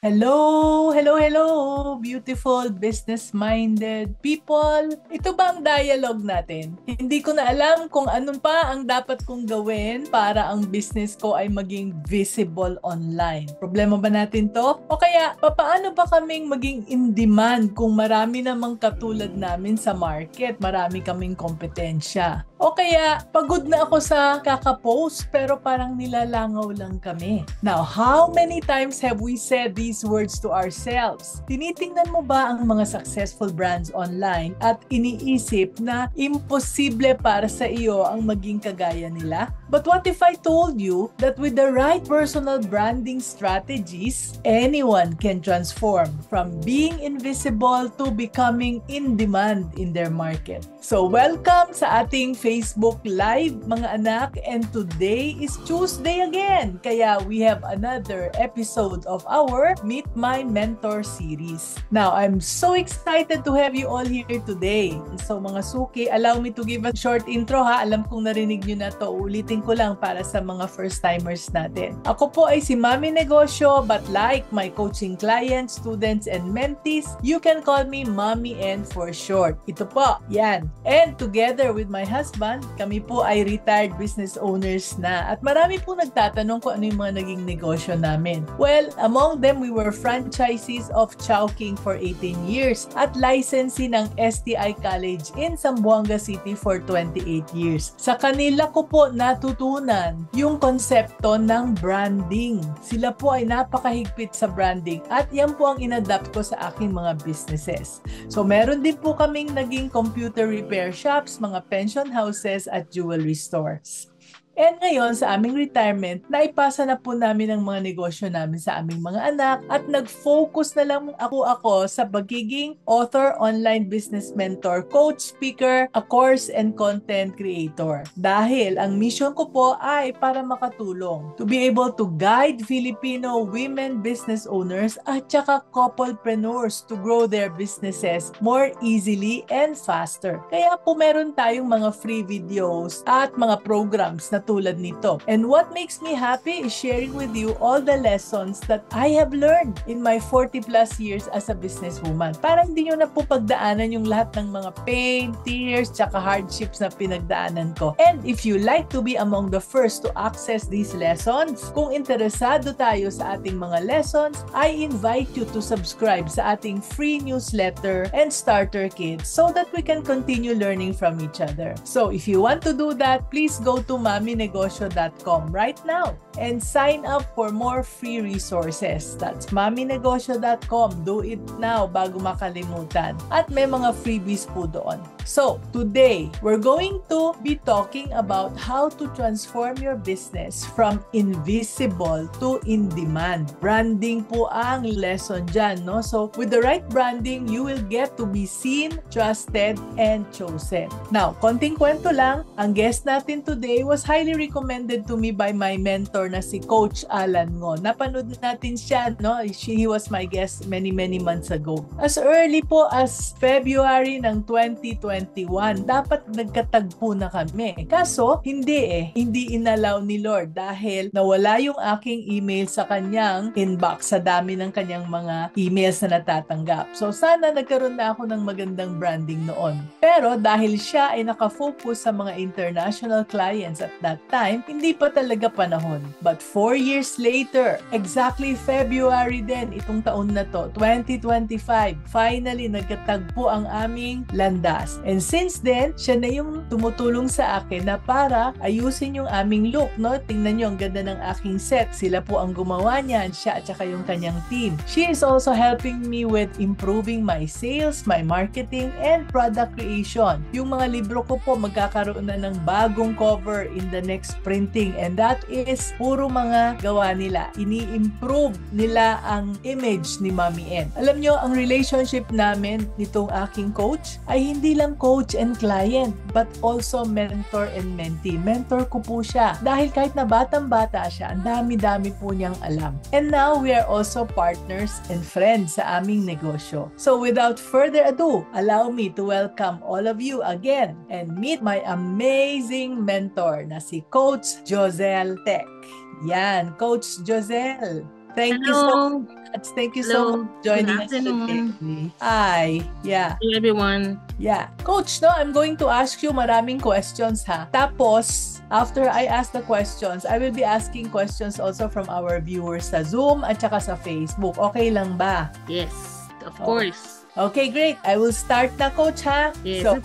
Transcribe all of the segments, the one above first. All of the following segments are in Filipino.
Hello, hello, hello, beautiful business-minded people. Ito ba ang dialogue natin? Hindi ko na alam kung anong pa ang dapat kong gawin para ang business ko ay maging visible online. Problema ba natin to? O kaya, paano ba kaming maging in demand kung marami namang katulad namin sa market, marami kaming kompetensya? O kaya, pagod na ako sa kakapost pero parang nilalangaw lang kami. Now, how many times have we said these words to ourselves? Tinitingnan mo ba ang mga successful brands online at iniisip na imposible para sa iyo ang maging kagaya nila? But what if I told you that with the right personal branding strategies, anyone can transform from being invisible to becoming in demand in their market? So welcome sa ating Facebook Live mga anak, and today is Tuesday again. Kaya we have another episode of our Meet My Mentor series. Now, I'm so excited to have you all here today. So mga suki, allow me to give a short intro ha. Alam kong narinig nyo na to. Ulitin ko lang para sa mga first-timers natin. Ako po ay si Mami Negosyo, but like my coaching clients, students, and mentees, you can call me Mommy N for short. Ito po, yan. And together with my husband, kami po ay retired business owners na. At marami po nagtatanong kung ano yung mga naging negosyo namin. Well, among them, we were franchisees of Chowking for 18 years at licensee ng STI College in Zamboanga City for 28 years. Sa kanila ko po natutunan yung konsepto ng branding. Sila po ay napakahigpit sa branding at yan po ang inadapt ko sa aking mga businesses. So meron din po kaming naging computer repair shops, mga pension houses at jewelry stores. And ngayon sa aming retirement, naipasa na po namin ang mga negosyo namin sa aming mga anak at nag-focus na lang ako sa pagiging author, online business mentor, coach, speaker, a course and content creator. Dahil ang mission ko po ay para makatulong to be able to guide Filipino women business owners at saka couplepreneurs to grow their businesses more easily and faster. Kaya po meron tayong mga free videos at mga programs na tulad nito. And what makes me happy is sharing with you all the lessons that I have learned in my 40 plus years as a businesswoman. Para hindi nyo na po pagdaanan yung lahat ng mga pain, tears, tsaka hardships na pinagdaanan ko. And if you like to be among the first to access these lessons, kung interesado tayo sa ating mga lessons, I invite you to subscribe sa ating free newsletter and starter kit so that we can continue learning from each other. So if you want to do that, please go to maminegosyo.com right now and sign up for more free resources. That's maminegosyo.com. Do it now bago makalimutan. At may mga freebies po doon. So, today, we're going to be talking about how to transform your business from invisible to in-demand. Branding po ang lesson dyan, no? So, with the right branding, you will get to be seen, trusted, and chosen. Now, konting kwento lang, ang guest natin today was highly recommended to me by my mentor na si Coach Alan Ngo. Napanood natin siya, no? He was my guest many months ago. As early po as February ng 2021, dapat nagkatagpo na kami. Kaso, hindi inalaw ni Lord dahil nawala yung aking email sa kanyang inbox sa dami ng kanyang mga emails na natatanggap. So, sana nagkaroon na ako ng magandang branding noon. Pero dahil siya ay nakafocus sa mga international clients at that time, hindi pa talaga panahon. But 4 years later, exactly February din, itong taon na to, 2025, finally nagkatagpo ang aming landas. And since then, siya na yung tumutulong sa akin na para ayusin yung aming look, no? Tingnan nyo, ang ganda ng aking set. Sila po ang gumawa niyan, siya at saka yung kanyang team. She is also helping me with improving my sales, my marketing, and product creation. Yung mga libro ko po, magkakaroon na ng bagong cover in the next printing, and that is puro mga gawa nila. Ini-improve nila ang image ni Mami N. Alam nyo, ang relationship namin nitong aking coach ay hindi lang coach and client, but also mentor and mentee. Mentor ko po siya. Dahil kahit na batang-bata siya, ang dami-dami po niyang alam. And now, we are also partners and friends sa aming negosyo. So, without further ado, allow me to welcome all of you again and meet my amazing mentor na si Coach Joselle Tech. Yan, Coach Joselle. Thank you so much. Thank you so much for joining us today. Hi. Yeah. Hey, everyone. Yeah. Coach, no, I'm going to ask you maraming questions, ha? Tapos, after I ask the questions, I will be asking questions also from our viewers sa Zoom at saka sa Facebook. Okay lang ba? Yes, of course. Okay, great. I will start na, Coach, ha? Yes, so,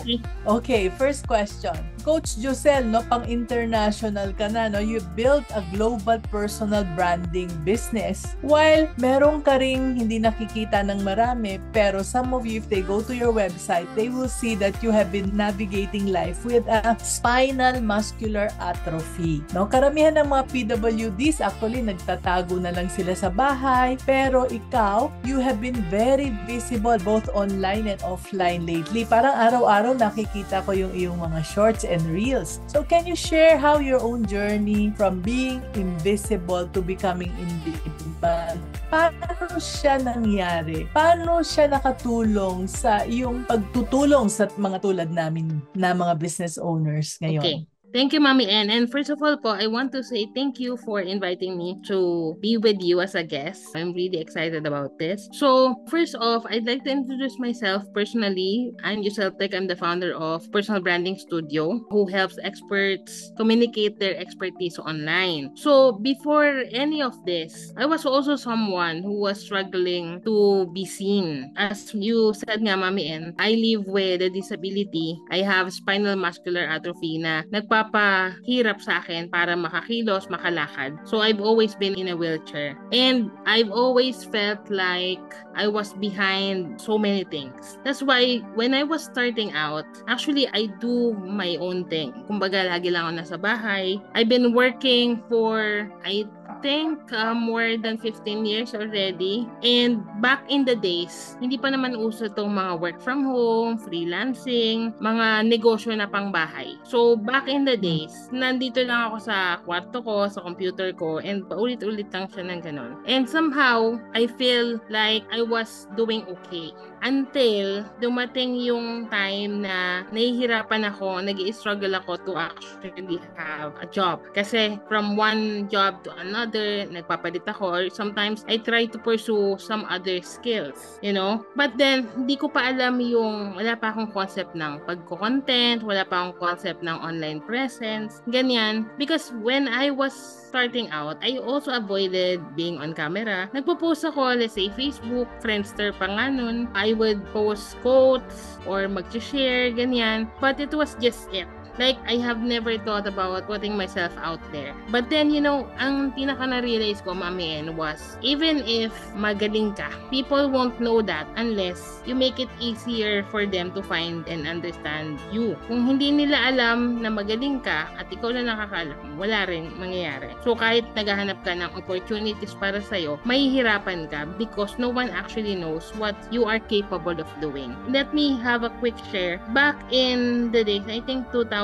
okay. First question. Coach Josel, no, pang-international ka na, no? You built a global personal branding business. While meron ka ring hindi nakikita ng marami, pero some of you, if they go to your website, they will see that you have been navigating life with a spinal muscular atrophy. No? Karamihan ng mga PWDs, actually, nagtatago na lang sila sa bahay. Pero ikaw, you have been very visible both online and offline lately. Parang araw-araw nakikita ko yung iyong mga shorts and reels. So can you share how your own journey from being invisible to becoming invisible? Paano siya nangyari? Paano siya nakatulong sa iyong pagtutulong sa mga tulad namin na mga business owners ngayon? Okay. Thank you, Mami Ann. And first of all po, I want to say thank you for inviting me to be with you as a guest. I'm really excited about this. So, first off, I'd like to introduce myself personally. I'm Giselle Tech. I'm the founder of Personal Branding Studio, who helps experts communicate their expertise online. So, before any of this, I was also someone who was struggling to be seen. As you said nga, Mami Ann, I live with a disability. I have spinal muscular atrophy na nagpapahirap sa akin para makakilos, makalakad. So I've always been in a wheelchair. And I've always felt like I was behind so many things. That's why when I was starting out, actually I do my own thing. Kumbaga lagi lang ako nasa bahay. I've been working for, I think more than 15 years already. And back in the days, hindi pa naman uso itong mga work from home, freelancing, mga negosyo na pang bahay. So back in the days, nandito lang ako sa kwarto ko, sa computer ko, and paulit-ulit lang siya ng ganon. And somehow, I feel like I was doing okay. Until dumating yung time na nahihirapan ako, nag-i-struggle ako to actually have a job. Kasi from one job to another, nagpapalit ako, or sometimes I try to pursue some other skills, you know? But then, hindi ko pa alam yung, wala pa akong concept ng pagko-content, wala pa akong concept ng online presence, ganyan. Because when I was starting out, I also avoided being on camera. Nagpo-post ako, let's say Facebook, Friendster pa nga nun. I would post quotes or mag-share, ganyan. But it was just it. Like, I have never thought about putting myself out there. But then, you know, ang pinaka na-realize ko, Mami Ann, was even if magaling ka, people won't know that unless you make it easier for them to find and understand you. Kung hindi nila alam na magaling ka at ikaw na nakakalam, wala rin mangyayari. So, kahit naghahanap ka ng opportunities para sa'yo, mahihirapan ka because no one actually knows what you are capable of doing. Let me have a quick share. Back in the days, I think 2015,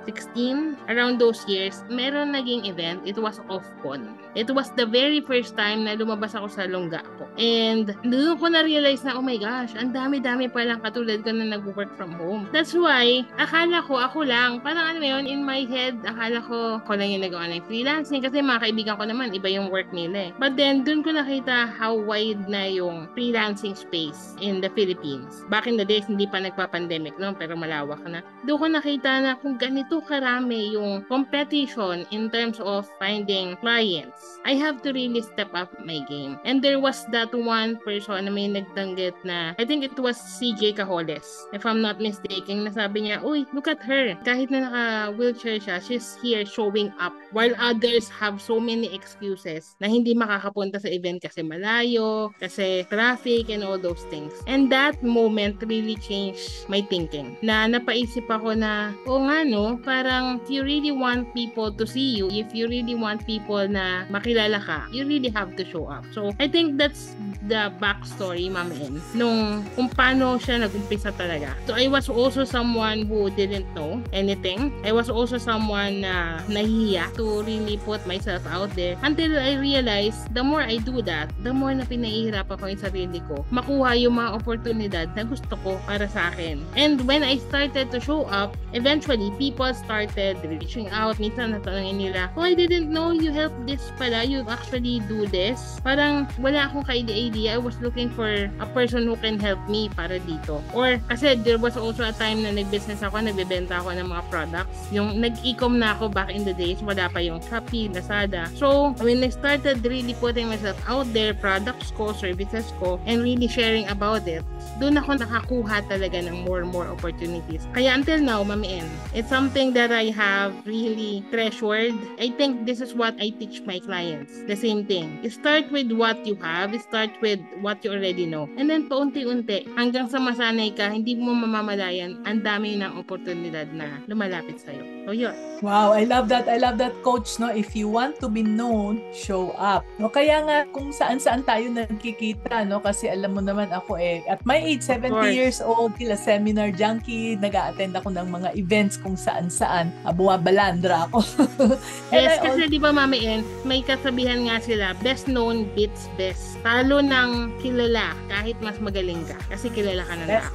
16, around those years, meron naging event. It was Offcon. It was the very first time na lumabas ako sa lungga ko. And doon ko na-realize na, oh my gosh, ang dami-dami palang katulad ko na nag-work from home. That's why, akala ko, ako lang, parang ano yun, in my head, akala ko, ako lang yung nag-online freelancing kasi mga kaibigan ko naman, iba yung work nila eh. But then, doon ko nakita how wide na yung freelancing space in the Philippines. Back in the days, hindi pa nagpa-pandemic, no? Pero malawak na. Doon ko nakita na kung ganito karami yung competition in terms of finding clients, I have to really step up my game. And there was that one person na may nagtanggit na, I think it was CJ Cajoles, if I'm not mistaken, na sabi niya, uy, look at her. Kahit na naka-wheelchair siya, she's here showing up. While others have so many excuses na hindi makakapunta sa event kasi malayo, kasi traffic and all those things. And that moment really changed my thinking. Na napaisip ako na, oh nga no, parang if you really want people to see you, if you really want people na makilala ka, you really have to show up. So, I think that's the backstory, Ma'am Ann, nung kung paano siya nag-umpisa talaga. So, I was also someone who didn't know anything. I was also someone na nahihiya to really put myself out there until I realized, the more I do that, the more na pinahihirapan ko yung sarili ko, makuha yung mga oportunidad na gusto ko para sa akin. And when I started to show show up, eventually, people started reaching out. Minsan natanongin nila, oh, I didn't know you helped this pala. You actually do this. Parang wala akong ka-idea. I was looking for a person who can help me para dito. Or kasi there was also a time na nag-business ako, nagbebenta ako ng mga products. Yung nag-e-com na ako back in the days, wala pa yung Shopee, Lazada. So, when I started really putting myself out there, products ko, services ko, and really sharing about it, doon ako nakakuha talaga ng more opportunities. Kaya until now, Mami N, it's something that I have really treasured. I think this is what I teach my clients. The same thing. Start with what you have. Start with what you already know. And then paunti-unti, hanggang sa masanay ka, hindi mo mamamalayan, ang dami ng oportunidad na lumalapit sa'yo. So, yun. Wow, I love that. I love that, Coach, no? If you want to be known, show up. No, kaya nga kung saan-saan tayo nagkikita, no? Kasi alam mo naman ako at my age, 70 years old, kila seminar junkie, nag-a-attend ako ng mga events kung saan-saan. Buwabalandra ako. Yes, kasi di ba, Mami N, may kasabihan nga sila, best known beats best. Talo ng kilala kahit mas magaling ka. Kasi kilala ka na best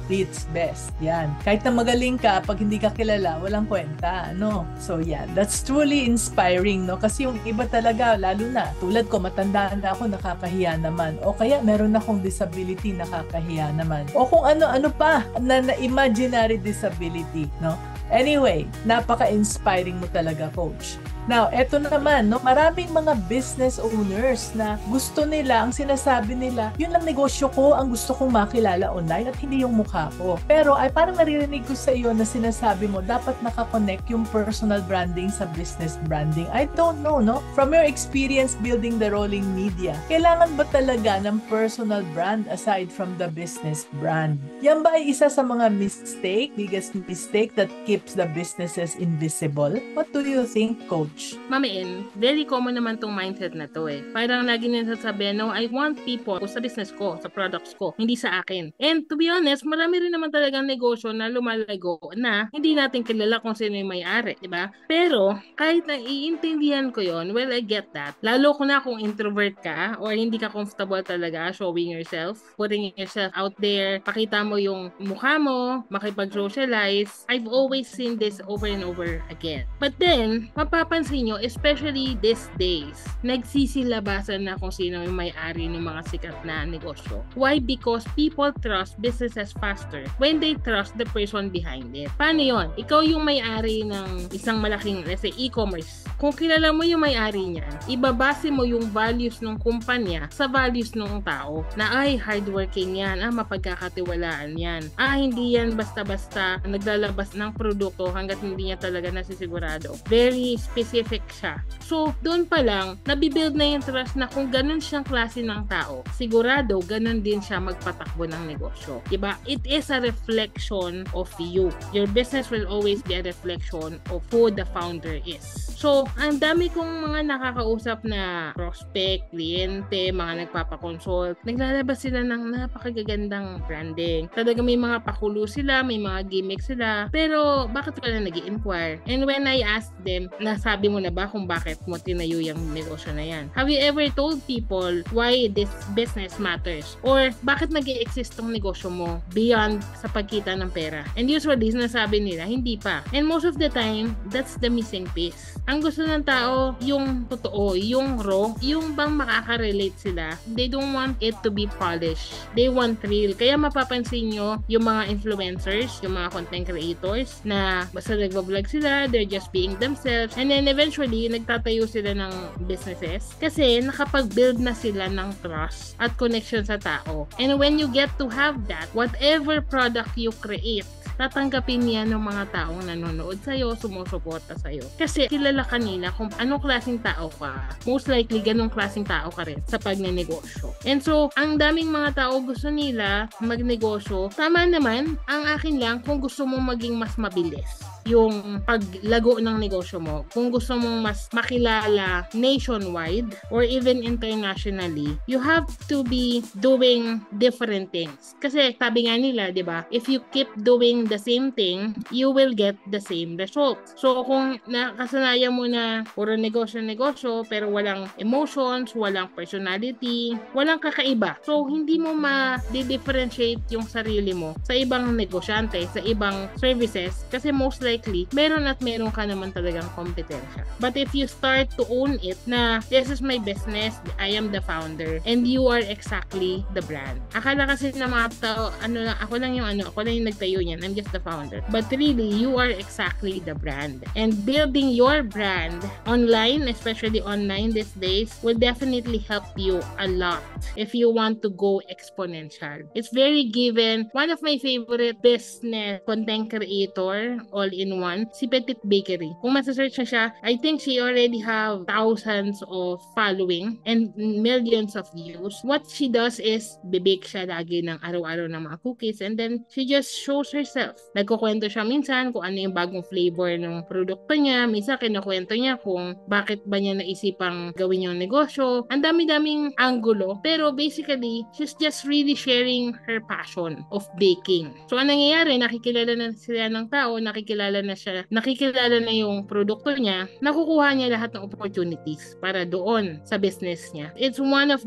beats best. Yan. Kahit na magaling ka, pag hindi ka kilala, walang kwenta. No? So, yan. That's truly inspiring, no? Kasi yung iba talaga, lalo na, tulad ko, matanda na ako, nakakahiya naman. O kaya, meron akong disability, nakakahiya naman. O kung ano-ano pa na imaginary disability, no? Anyway, napaka-inspiring mo talaga, Coach. Now, eto naman, no, maraming mga business owners na gusto nila, ang sinasabi nila, yun lang negosyo ko, ang gusto kong makilala online at hindi yung mukha ko. Pero ay parang naririnig ko sa iyo na sinasabi mo, dapat nakakonect yung personal branding sa business branding. I don't know, no? From your experience building the rolling media, kailangan ba talaga ng personal brand aside from the business brand? Yan ba ay isa sa mga biggest mistake that keeps the businesses invisible? What do you think, Coach? Mami N, very common naman tong mindset na to Parang lagi nila sasabi, no, I want people sa business ko, sa products ko, hindi sa akin. And to be honest, marami rin naman talagang negosyo na lumalago na hindi natin kilala kung sino yung may-ari, di ba? Pero, kahit na iintindihan ko yon, well, I get that. Lalo ko na kung introvert ka or hindi ka comfortable talaga showing yourself, putting yourself out there, pakita mo yung mukha mo, makipag-socialize. I've always seen this over and over again. But then, mapapansin nyo, especially these days, nagsisilabasan na kung sino yung may-ari ng mga sikat na negosyo. Why? Because people trust businesses faster when they trust the person behind it. Paano yon? Ikaw yung may-ari ng isang malaking, let's say, e-commerce. Kung kilala mo yung may-ari niya, ibabase mo yung values ng kumpanya sa values ng tao. Na ay, hardworking yan, mapagkakatiwalaan yan. Hindi yan basta-basta naglalabas ng produkto hanggat hindi niya talaga nasisigurado. Very specific siya. So, doon pa lang, nabibuild na yung trust na kung ganun siyang klase ng tao, sigurado, ganun din siya magpatakbo ng negosyo. Diba? It is a reflection of you. Your business will always be a reflection of who the founder is. So, ang dami kong mga nakakausap na prospect, kliyente, mga nagpapakonsult, naglalabas sila ng napakagagandang branding. Talaga may mga pakulo sila, may mga gimmick sila, pero bakit wala nag-i-inquire? And when I asked them, nasabi mo na ba kung bakit mo tinayo yung negosyo na yan? Have you ever told people why this business matters? Or bakit nag-i-exist tong negosyo mo beyond sa pagkita ng pera? And usually, sinasabi nila, hindi pa. And most of the time, that's the missing piece. Ang gusto ng tao, yung totoo, yung raw, yung bang makaka-relate sila. They don't want it to be polished. They want real. Kaya mapapansin nyo yung mga influencers, yung mga content creators na basta nagbablog sila, they're just being themselves, and then eventually, nagtatayo sila ng businesses kasi nakapag-build na sila ng trust at connection sa tao. And when you get to have that, whatever product you create, tatanggapin niya ng mga taong nanonood sa'yo, sumusuporta sa'yo. Kasi kilala kanila kung anong klaseng tao ka. Most likely, ganong klaseng tao ka rin sa pagnenegosyo. And so, ang daming mga tao gusto nila magnegosyo. Tama naman, ang akin lang kung gusto mo maging mas mabilis yung paglago ng negosyo mo. Kung gusto mong mas makilala nationwide or even internationally, you have to be doing different things. Kasi sabi nga nila, di ba, if you keep doing doing the same thing, you will get the same results. So kung nakasanayan mo na puro negosyo, pero walang emotions, walang personality, walang kakaiba. So hindi mo ma-differentiate yung sarili mo sa ibang negosyante, sa ibang services, kasi most likely, meron at meron ka naman talagang kompetensya. But if you start to own it na this is my business, I am the founder, and you are exactly the brand. Akala kasi na mga tao, ako lang yung nagtayo niyan, I'm just the founder. But really, you are exactly the brand. And building your brand online, especially online these days, will definitely help you a lot if you want to go exponential. It's very given. One of my favorite business content creator, all-in-one, si Petit Bakery. Kung masasearch na siya, I think she already have thousands of following and millions of views. What she does is, bibake siya lagi ng araw-araw ng mga cookies, and then she just shows herself. Nagkukwento siya minsan kung ano yung bagong flavor ng produkto niya. Minsan kinukwento niya kung bakit ba niya naisipang gawin yung negosyo. Ang dami-daming angulo. Pero basically, she's just really sharing her passion of baking. So, anong nangyayari? Nakikilala na sila ng tao, nakikilala na yung produkto niya, nakukuha niya lahat ng opportunities para doon sa business niya. It's one of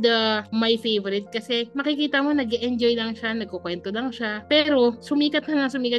my favorite kasi makikita mo nag-enjoy lang siya, nagkukwento lang siya, pero sumikat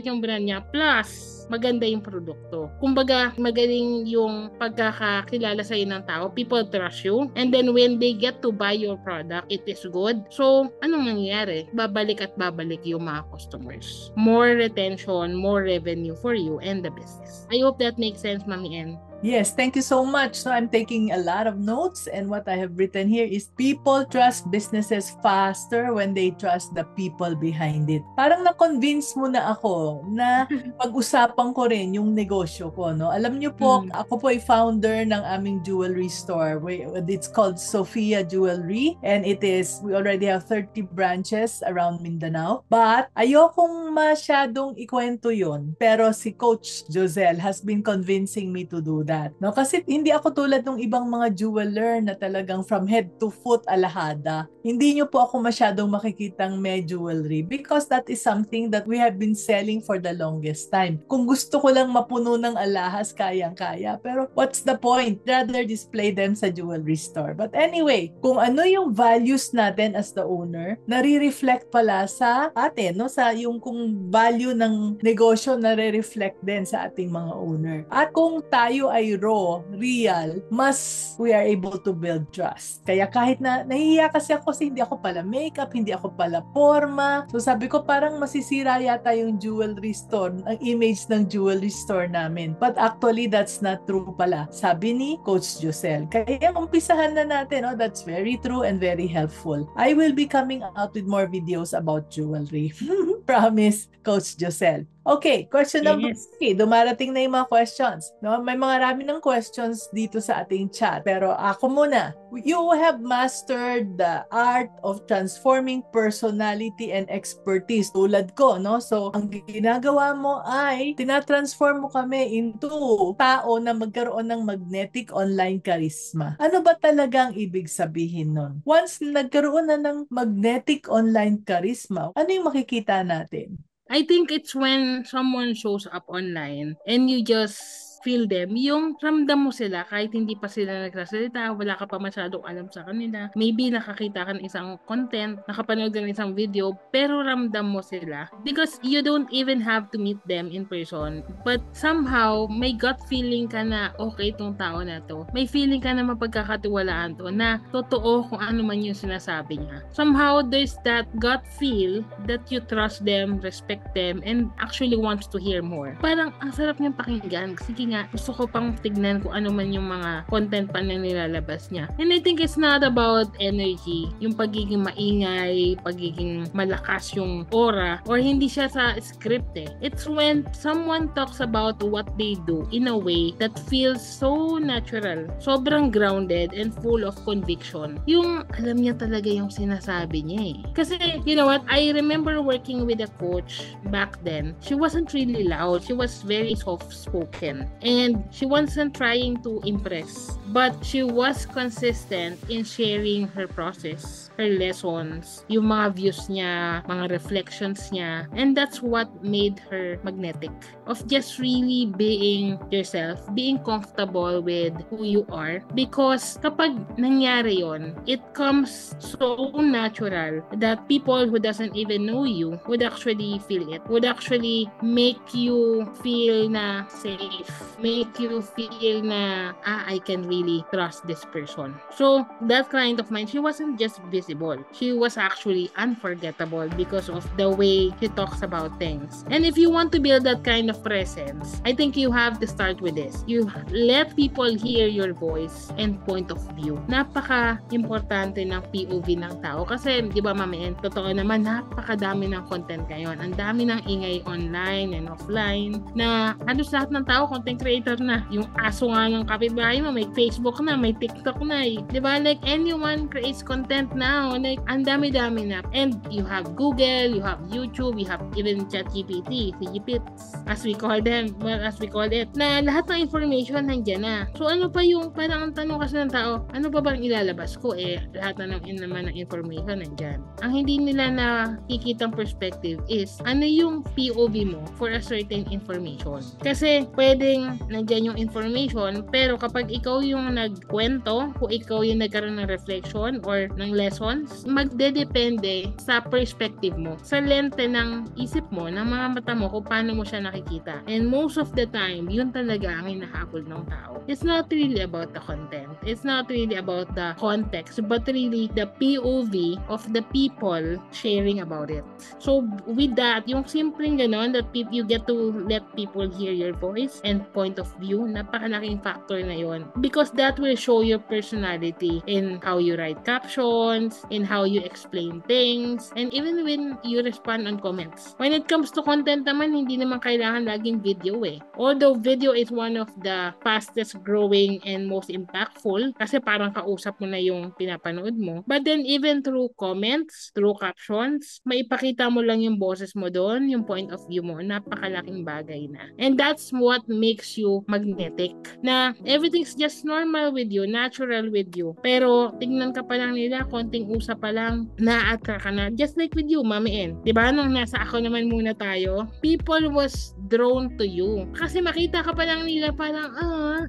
yung brand niya, plus maganda yung produkto. Kumbaga, magaling yung pagkakakilala sa'yo ng tao. People trust you. And then when they get to buy your product, it is good. So, anong nangyayari? Babalik at babalik yung mga customers. More retention, more revenue for you and the business. I hope that makes sense, Mami N. Yes, thank you so much. So I'm taking a lot of notes, and what I have written here is people trust businesses faster when they trust the people behind it. Parang na-convince mo na ako na pag-usapan ko rin yung negosyo ko, no? Alam niyo po, ako po ay founder ng aming jewelry store. It's called Sophia Jewelry, and we already have 30 branches around Mindanao. But ayokong masyadong ikwento yun. Pero si Coach Joselle has been convincing me to do that. No? Kasi hindi ako tulad ng ibang mga jeweler na talagang from head to foot alahada. Hindi nyo po ako masyadong makikitang may jewelry because that is something that we have been selling for the longest time. Kung gusto ko lang mapuno ng alahas, kayang-kaya. Pero what's the point? Rather display them sa jewelry store. But anyway, kung ano yung values natin as the owner, nare-reflect pala sa atin, no? Sa yung kung value ng negosyo nare-reflect din sa ating mga owner. At kung tayo ay real, mas we are able to build trust. Kaya kahit na nahihiya kasi ako kasi hindi ako pala makeup, hindi ako pala forma. So sabi ko parang masisira yata yung jewelry store, ang image ng jewelry store namin. But actually, that's not true pala. Sabi ni Coach Joselle. Kaya umpisahan na natin. Oh, that's very true and very helpful. I will be coming out with more videos about jewelry. Promise, Coach Joselle. Okay, question number 3. Dumarating na yung mga questions. No? May mga rami ng questions dito sa ating chat. Pero ako muna. You have mastered the art of transforming personality and expertise. Tulad ko, no? So, ang ginagawa mo ay tinatransform mo kami into tao na magkaroon ng magnetic online charisma. Ano ba talagang ibig sabihin nun? Once nagkaroon na ng magnetic online charisma, ano yung makikita natin? I think it's when someone shows up online and you just feel them, yung ramdam mo sila kahit hindi pa sila nagsasalita, wala ka pa masyadong alam sa kanila. Maybe nakakita ka ng isang content, nakapanood ka ng isang video, pero ramdam mo sila. Because you don't even have to meet them in person. But somehow, may gut feeling ka na, okay, itong tao na to. May feeling ka na mapagkakatiwalaan to, na totoo kung ano man yung sinasabi niya. Somehow, there's that gut feel that you trust them, respect them, and actually wants to hear more. Parang, ang sarap niyang pakinggan. Sige nga, gusto ko pang tignan kung ano man yung mga content pa na nilalabas niya. And I think it's not about energy, yung pagiging maingay, pagiging malakas yung aura, or hindi siya sa script eh. It's when someone talks about what they do in a way that feels so natural, sobrang grounded and full of conviction. Yung alam niya talaga yung sinasabi niya eh. Kasi, you know what, I remember working with a coach back then. She wasn't really loud. She was very soft-spoken. And she wasn't trying to impress, but she was consistent in sharing her process, her lessons, yung mga views niya, mga reflections niya. And that's what made her magnetic. Of just really being yourself, being comfortable with who you are. Because kapag nangyari yon, it comes so natural that people who doesn't even know you would actually feel it, would actually make you feel na safe, make you feel na, I can really trust this person. So, that client of mine, she wasn't just visible. She was actually unforgettable because of the way she talks about things. And if you want to build that kind of presence, I think you have to start with this. You let people hear your voice and point of view. Napaka-importante ng POV ng tao. Kasi, di ba, mami, totoo naman, napakadami ng content ngayon. Ang dami ng ingay online and offline na halos lahat ng tao content creator na. Yung aso nga ng kapitbahay mo, may Facebook na, may TikTok na eh. Diba? Like, anyone creates content now. Like, ang dami-dami na. And you have Google, you have YouTube, you have even ChatGPT, CGPits, as we call them, well, as we call it, na lahat ng information nandiyan na. So, ano pa yung, parang ang tanong kasi ng tao, ano pa bang ilalabas ko? Lahat na naman ng information nandiyan. Ang hindi nila nakikitang perspective is, ano yung POV mo for a certain information. Kasi, pwedeng nandiyan yung information, pero kapag ikaw yung nagkwento, kung ikaw yung nagkaroon ng reflection or ng lessons, magdedepende sa perspective mo, sa lente ng isip mo, ng mga mata mo, kung paano mo siya nakikita. And most of the time, yun talaga ang hinahabol ng tao. It's not really about the content. It's not really about the context, but really the POV of the people sharing about it. So, with that, yung simpleng ganon, that you get to let people hear your voice and point of view, napakalaking factor na yon. Because that will show your personality in how you write captions, in how you explain things, and even when you respond on comments. When it comes to content naman, hindi naman kailangan laging video eh. Although video is one of the fastest growing and most impactful kasi parang kausap mo na yung pinapanood mo. But then even through comments, through captions, maipakita mo lang yung boses mo doon, yung point of view mo, napakalaking bagay na. And that's what makes you magnetic. Na everything's just normal with you, natural with you. Pero tingnan ka pa lang nila, konting usap pa lang, na-attract ka na. Just like with you, Mami En. Diba? Nung nasa ako naman muna tayo, people was drawn to you. Kasi makita ka pa lang nila parang,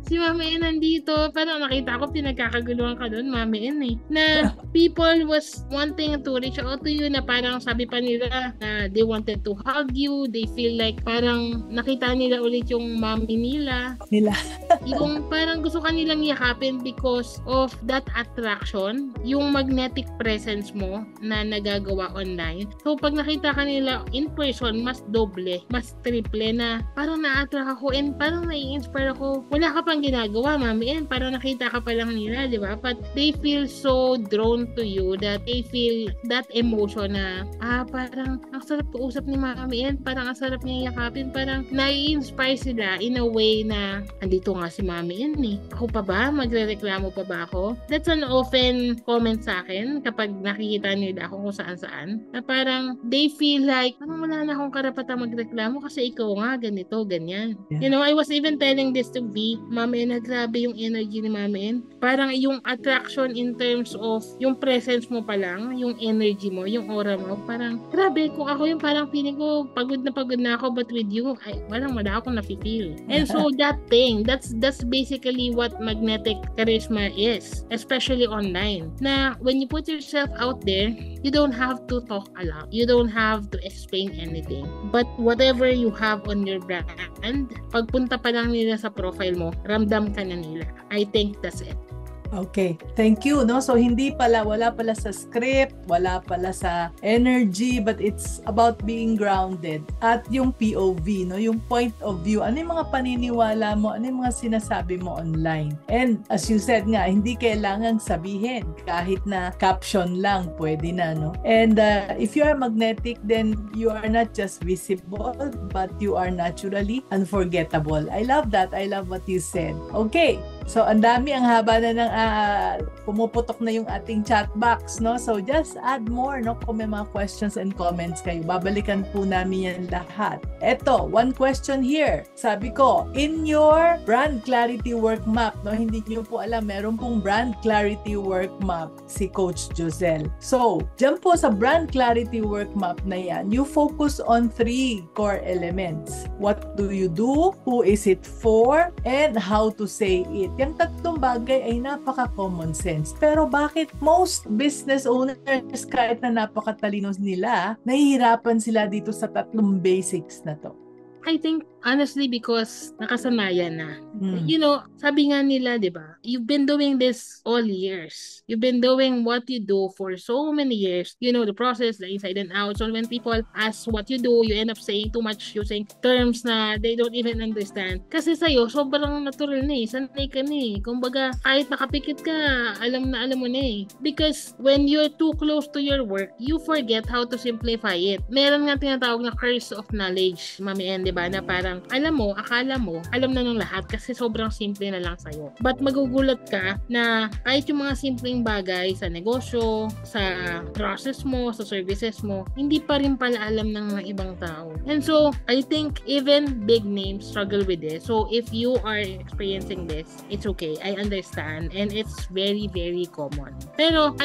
si Mami En nandito. Parang nakita ko, pinagkakaguluhan ka doon, Mami En eh. Na people was wanting to reach out to you na parang sabi pa nila na they wanted to hug you. They feel like parang nakita nila ulit yung mami nila. Yung parang gusto ka nilang yakapin because of that attraction, yung magnetic presence mo na nagagawa online. So, pag nakita ka nila in person, mas doble, mas triple na parang na-attract ako and parang nai-inspire ako. Wala ka pang ginagawa, Mami En. Parang nakita ka pa lang nila, di ba? But they feel so drawn to you that they feel that emotion na, parang ang sarap kausap ni Mami En. Parang ang sarap niya yakapin. Parang nai-inspire sila in a way na, andito nga si Mami En eh. Ako pa ba? Magre-reklamo pa ba ako? That's an often comment sa akin kapag nakikita nila ako kung saan-saan. Na parang they feel like, parang wala na akong karapatang magreklamo kasi ikaw nga, ganito, ganyan. Yeah. You know, I was even telling this to V, Mami En, grabe yung energy ni Mami En. Parang yung attraction in terms of yung presence mo pa lang, yung energy mo, yung aura mo, parang grabe, kung ako yung parang feeling ko, pagod na ako, but with you, parang wala akong nafe-feel. And so that thing, that's basically what magnetic charisma is, especially online. Na when you put yourself out there, you don't have to talk a lot. You don't have to explain anything. But whatever you have on your brand, pagpunta pa lang nila sa profile mo, ramdam ka na nila. I think that's it. Okay, thank you. No, so wala pala sa script, wala pala sa energy, but it's about being grounded at yung POV, no, yung point of view. Ano yung mga paniniwala mo? Ano yung mga sinasabi mo online? And as you said nga, hindi kailangan sabihin, kahit na caption lang pwede na, no. And if you are magnetic, then you are not just visible, but you are naturally unforgettable. I love that. I love what you said. Okay. So, ang dami, ang haba na ng pumuputok na yung ating chat box, no? So, just add more, no? Kung may mga questions and comments kayo, babalikan po namin yan lahat. Eto, one question here. Sabi ko, in your brand clarity work map, no? Hindi niyo po alam, meron pong brand clarity work map si Coach Joselle. So, dyan po sa brand clarity work map na yan, you focus on 3 core elements. What do you do? Who is it for? And how to say it. Yung tatlong bagay ay napaka-common sense. Pero bakit most business owners, kahit na napakatalino nila, nahihirapan sila dito sa tatlong basics na to? I think honestly because nakasanayan na. You know, sabi nga nila, 'di ba? You've been doing this all years. You've been doing what you do for so many years. You know the process, the inside and out. So when people ask what you do, you end up saying too much using terms na they don't even understand. Kasi sa'yo, sobrang natural na eh. Sanay ka na eh. Kumbaga, kahit nakapikit ka, alam mo na eh. Because when you're too close to your work, you forget how to simplify it. Meron nga tinatawag na curse of knowledge, Mami N, diba? Na parang, alam mo, akala mo, alam na ng lahat kasi sobrang simple na lang sa'yo. But magugulat ka na kahit yung mga simpleng bagay sa negosyo, sa process mo, sa services mo, hindi pa rin pala alam ng mga ibang tao. And so, I think even big names struggle with this. So, if you are experiencing this, it's okay. I understand. And it's very, very common. Pero,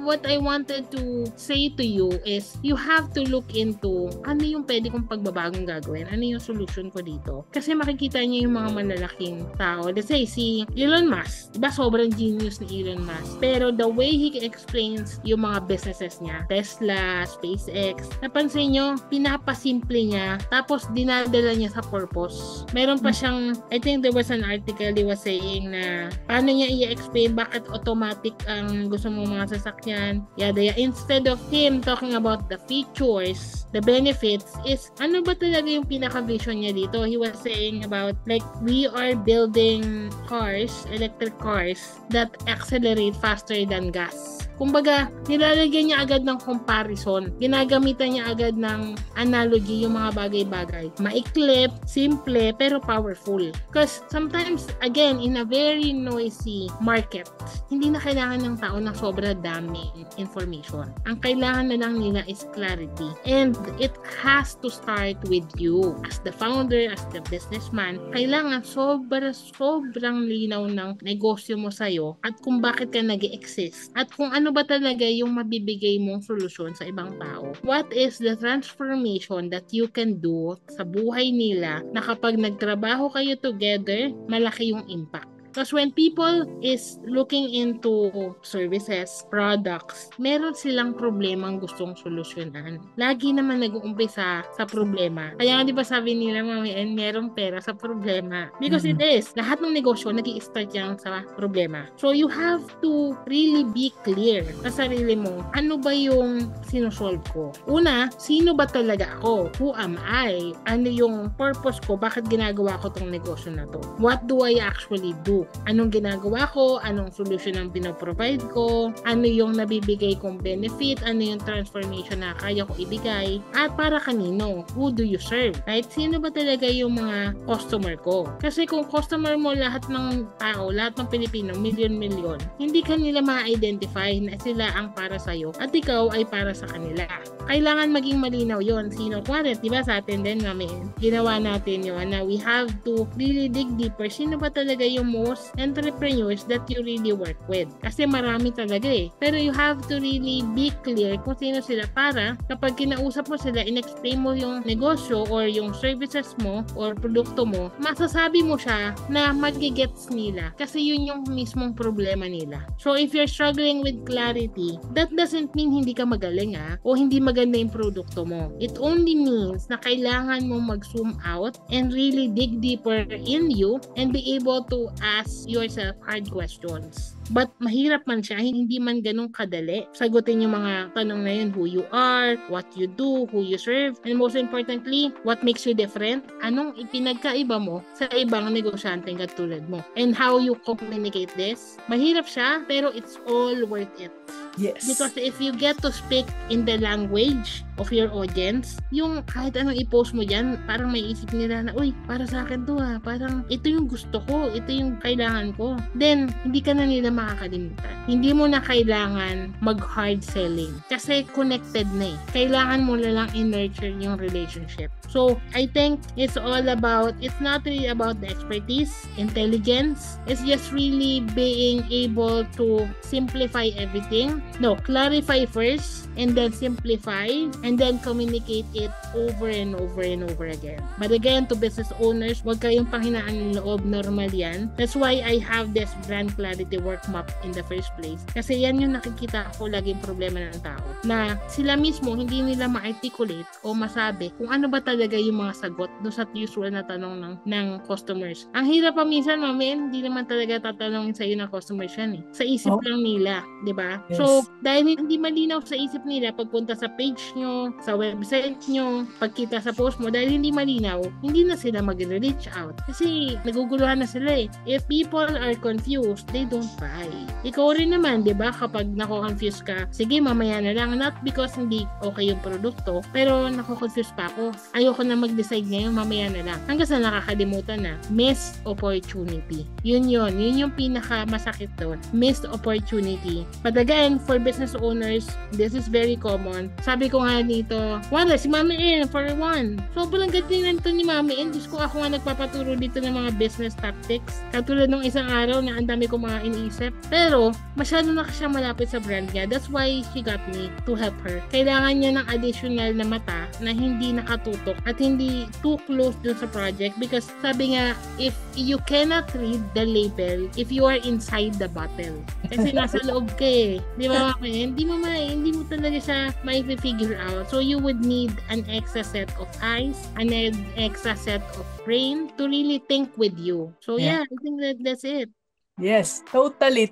what I wanted to say to you is, you have to look into ano yung pwede kong pagbabagong gagawin. Ano yung solution ko dito. Kasi makikita niyo yung mga malalaking tao. Let's say, si Elon Musk. Diba, sobrang genius ni Elon Musk. Pero the way he explains yung mga businesses niya, Tesla, SpaceX, napansin nyo, pinapasimple niya, tapos dinadala niya sa purpose. Meron pa siyang, I think there was an article he was saying na, paano niya i-explain bakit automatic ang gusto mo mga sasakyan, yada. Instead of him talking about the features, the benefits, is ano ba talaga yung pinaka-vision niya dito? He was saying about, like, we are building cars, electric cars, that accelerate faster than gas. Kumbaga, nilalagyan niya agad ng comparison. Ginagamitan niya agad ng analogy yung mga bagay-bagay. Maiklip, simple, pero powerful. Because sometimes, again, in a very noisy market, hindi na kailangan ng tao ng sobra daming information. Ang kailangan na lang nila is clarity. And it has to start with you. As the founder, as the businessman, kailangan sobrang linaw ng negosyo mo sa'yo at kung bakit ka nag-exist. At kung ano ba talaga yung mabibigay mong solusyon sa ibang tao. What is the transformation that you can do sa buhay nila na kapag nagtrabaho kayo together, malaki yung impact. Because when people is looking into services, products, meron silang problemang gustong solusyonan. Lagi naman nag-uumpisa sa problema. Kaya di ba sabi nila, Mami, merong pera sa problema. Because it is. Lahat ng negosyo, nag-i-start yan sa problema. So you have to really be clear sa sarili mo, ano ba yung sinusolve ko? Una, sino ba talaga ako? Who am I? Ano yung purpose ko? Bakit ginagawa ko tong negosyo na to? What do I actually do? Anong ginagawa ko, anong solution ang pinoprovide ko, ano yung nabibigay kong benefit, ano yung transformation na kaya ko ibigay, at para kanino, who do you serve, right? Sino ba talaga yung mga customer ko? Kasi kung customer mo lahat ng tao, lahat ng Pilipino, milyon-milyon, hindi kanila ma-identify na sila ang para sa'yo at ikaw ay para sa kanila. Kailangan maging malinaw yon. Sino? Kuwari, diba sa atin din, Mami, ginawa natin yon na we have to really dig deeper. Sino ba talaga yung most entrepreneurs that you really work with? Kasi marami talaga eh. Pero you have to really be clear kung sino sila para kapag kinausap mo sila, in-explain mo yung negosyo or yung services mo or produkto mo, masasabi mo siya na magigets nila. Kasi yun yung mismong problema nila. So if you're struggling with clarity, that doesn't mean hindi ka magaling o hindi maganda yung produkto mo. It only means na kailangan mo mag-zoom out and really dig deeper in you and be able to ask yourself hard questions. But mahirap man siya, hindi man ganun kadali. Sagutin yung mga tanong na yun, who you are, what you do, who you serve, and most importantly, what makes you different? Anong ipinagkaiba mo sa ibang negosyanteng katulad mo? And how you communicate this? Mahirap siya, pero it's all worth it. Yes. Because if you get to speak in the language of your audience, yung kahit anong i-post mo dyan, parang may isip nila na, uy, para sa akin to parang ito yung gusto ko, ito yung kailangan ko. Then, hindi ka na nila makakalimutan. Hindi mo na kailangan mag-hard selling kasi connected na eh. Kailangan mo na lang i-nurture yung relationship. So, I think it's not really about the expertise, intelligence. It's just really being able to simplify everything. No, clarify first, and then simplify, and then communicate it over and over and over again. But again, to business owners, huwag kayong panghinaan ng loob, normal yan. That's why I have this brand clarity work map in the first place. Kasi yan yung nakikita ko laging problema ng tao. Na sila mismo, hindi nila ma-articulate o masabi kung ano ba talaga yung mga sagot do sa usual na tanong ng customers. Ang hirap pa minsan, hindi naman talaga tatanungin sa'yo ng customers yan eh. Sa isip lang nila, di ba? Yes. So, dahil hindi malinaw sa isip nila, pagpunta sa page nyo, sa website nyo, pagkita sa post mo, dahil hindi malinaw, hindi na sila mag-reach out. Kasi naguguluhan na sila eh. If people are confused, they don't buy. Ikaw rin naman, di ba? Kapag nako-confuse ka, sige, mamaya na lang. Not because hindi okay yung produkto, pero nako-confuse pa ako. Ayoko na mag-decide ngayon, mamaya na lang. Hanggang sa nakakalimutan na, missed opportunity. Yun yung pinaka-masakit doon. Missed opportunity. But again, for business owners, this is very common. Sabi ko nga dito, wala, si Mami N, for one. Sobrang galing nito ni Mami N. Diyos ko, ako nga nagpapaturo dito ng mga business tactics. Katulad nung isang araw na ang dami ko mga iniisip. Pero, masyado na siya malapit sa brand niya. That's why she got me to help her. Kailangan niya ng additional na mata na hindi nakatutok at hindi too close dun sa project because sabi nga, if you cannot read the label, if you are inside the bottle. Kasi nasa loob ka eh. Di ba, Mami? Hindi mo talaga siya ma-figure out. So, you would need an extra set of eyes, an extra set of brain to really think with you. So, yeah I think that's it. Yes, totally.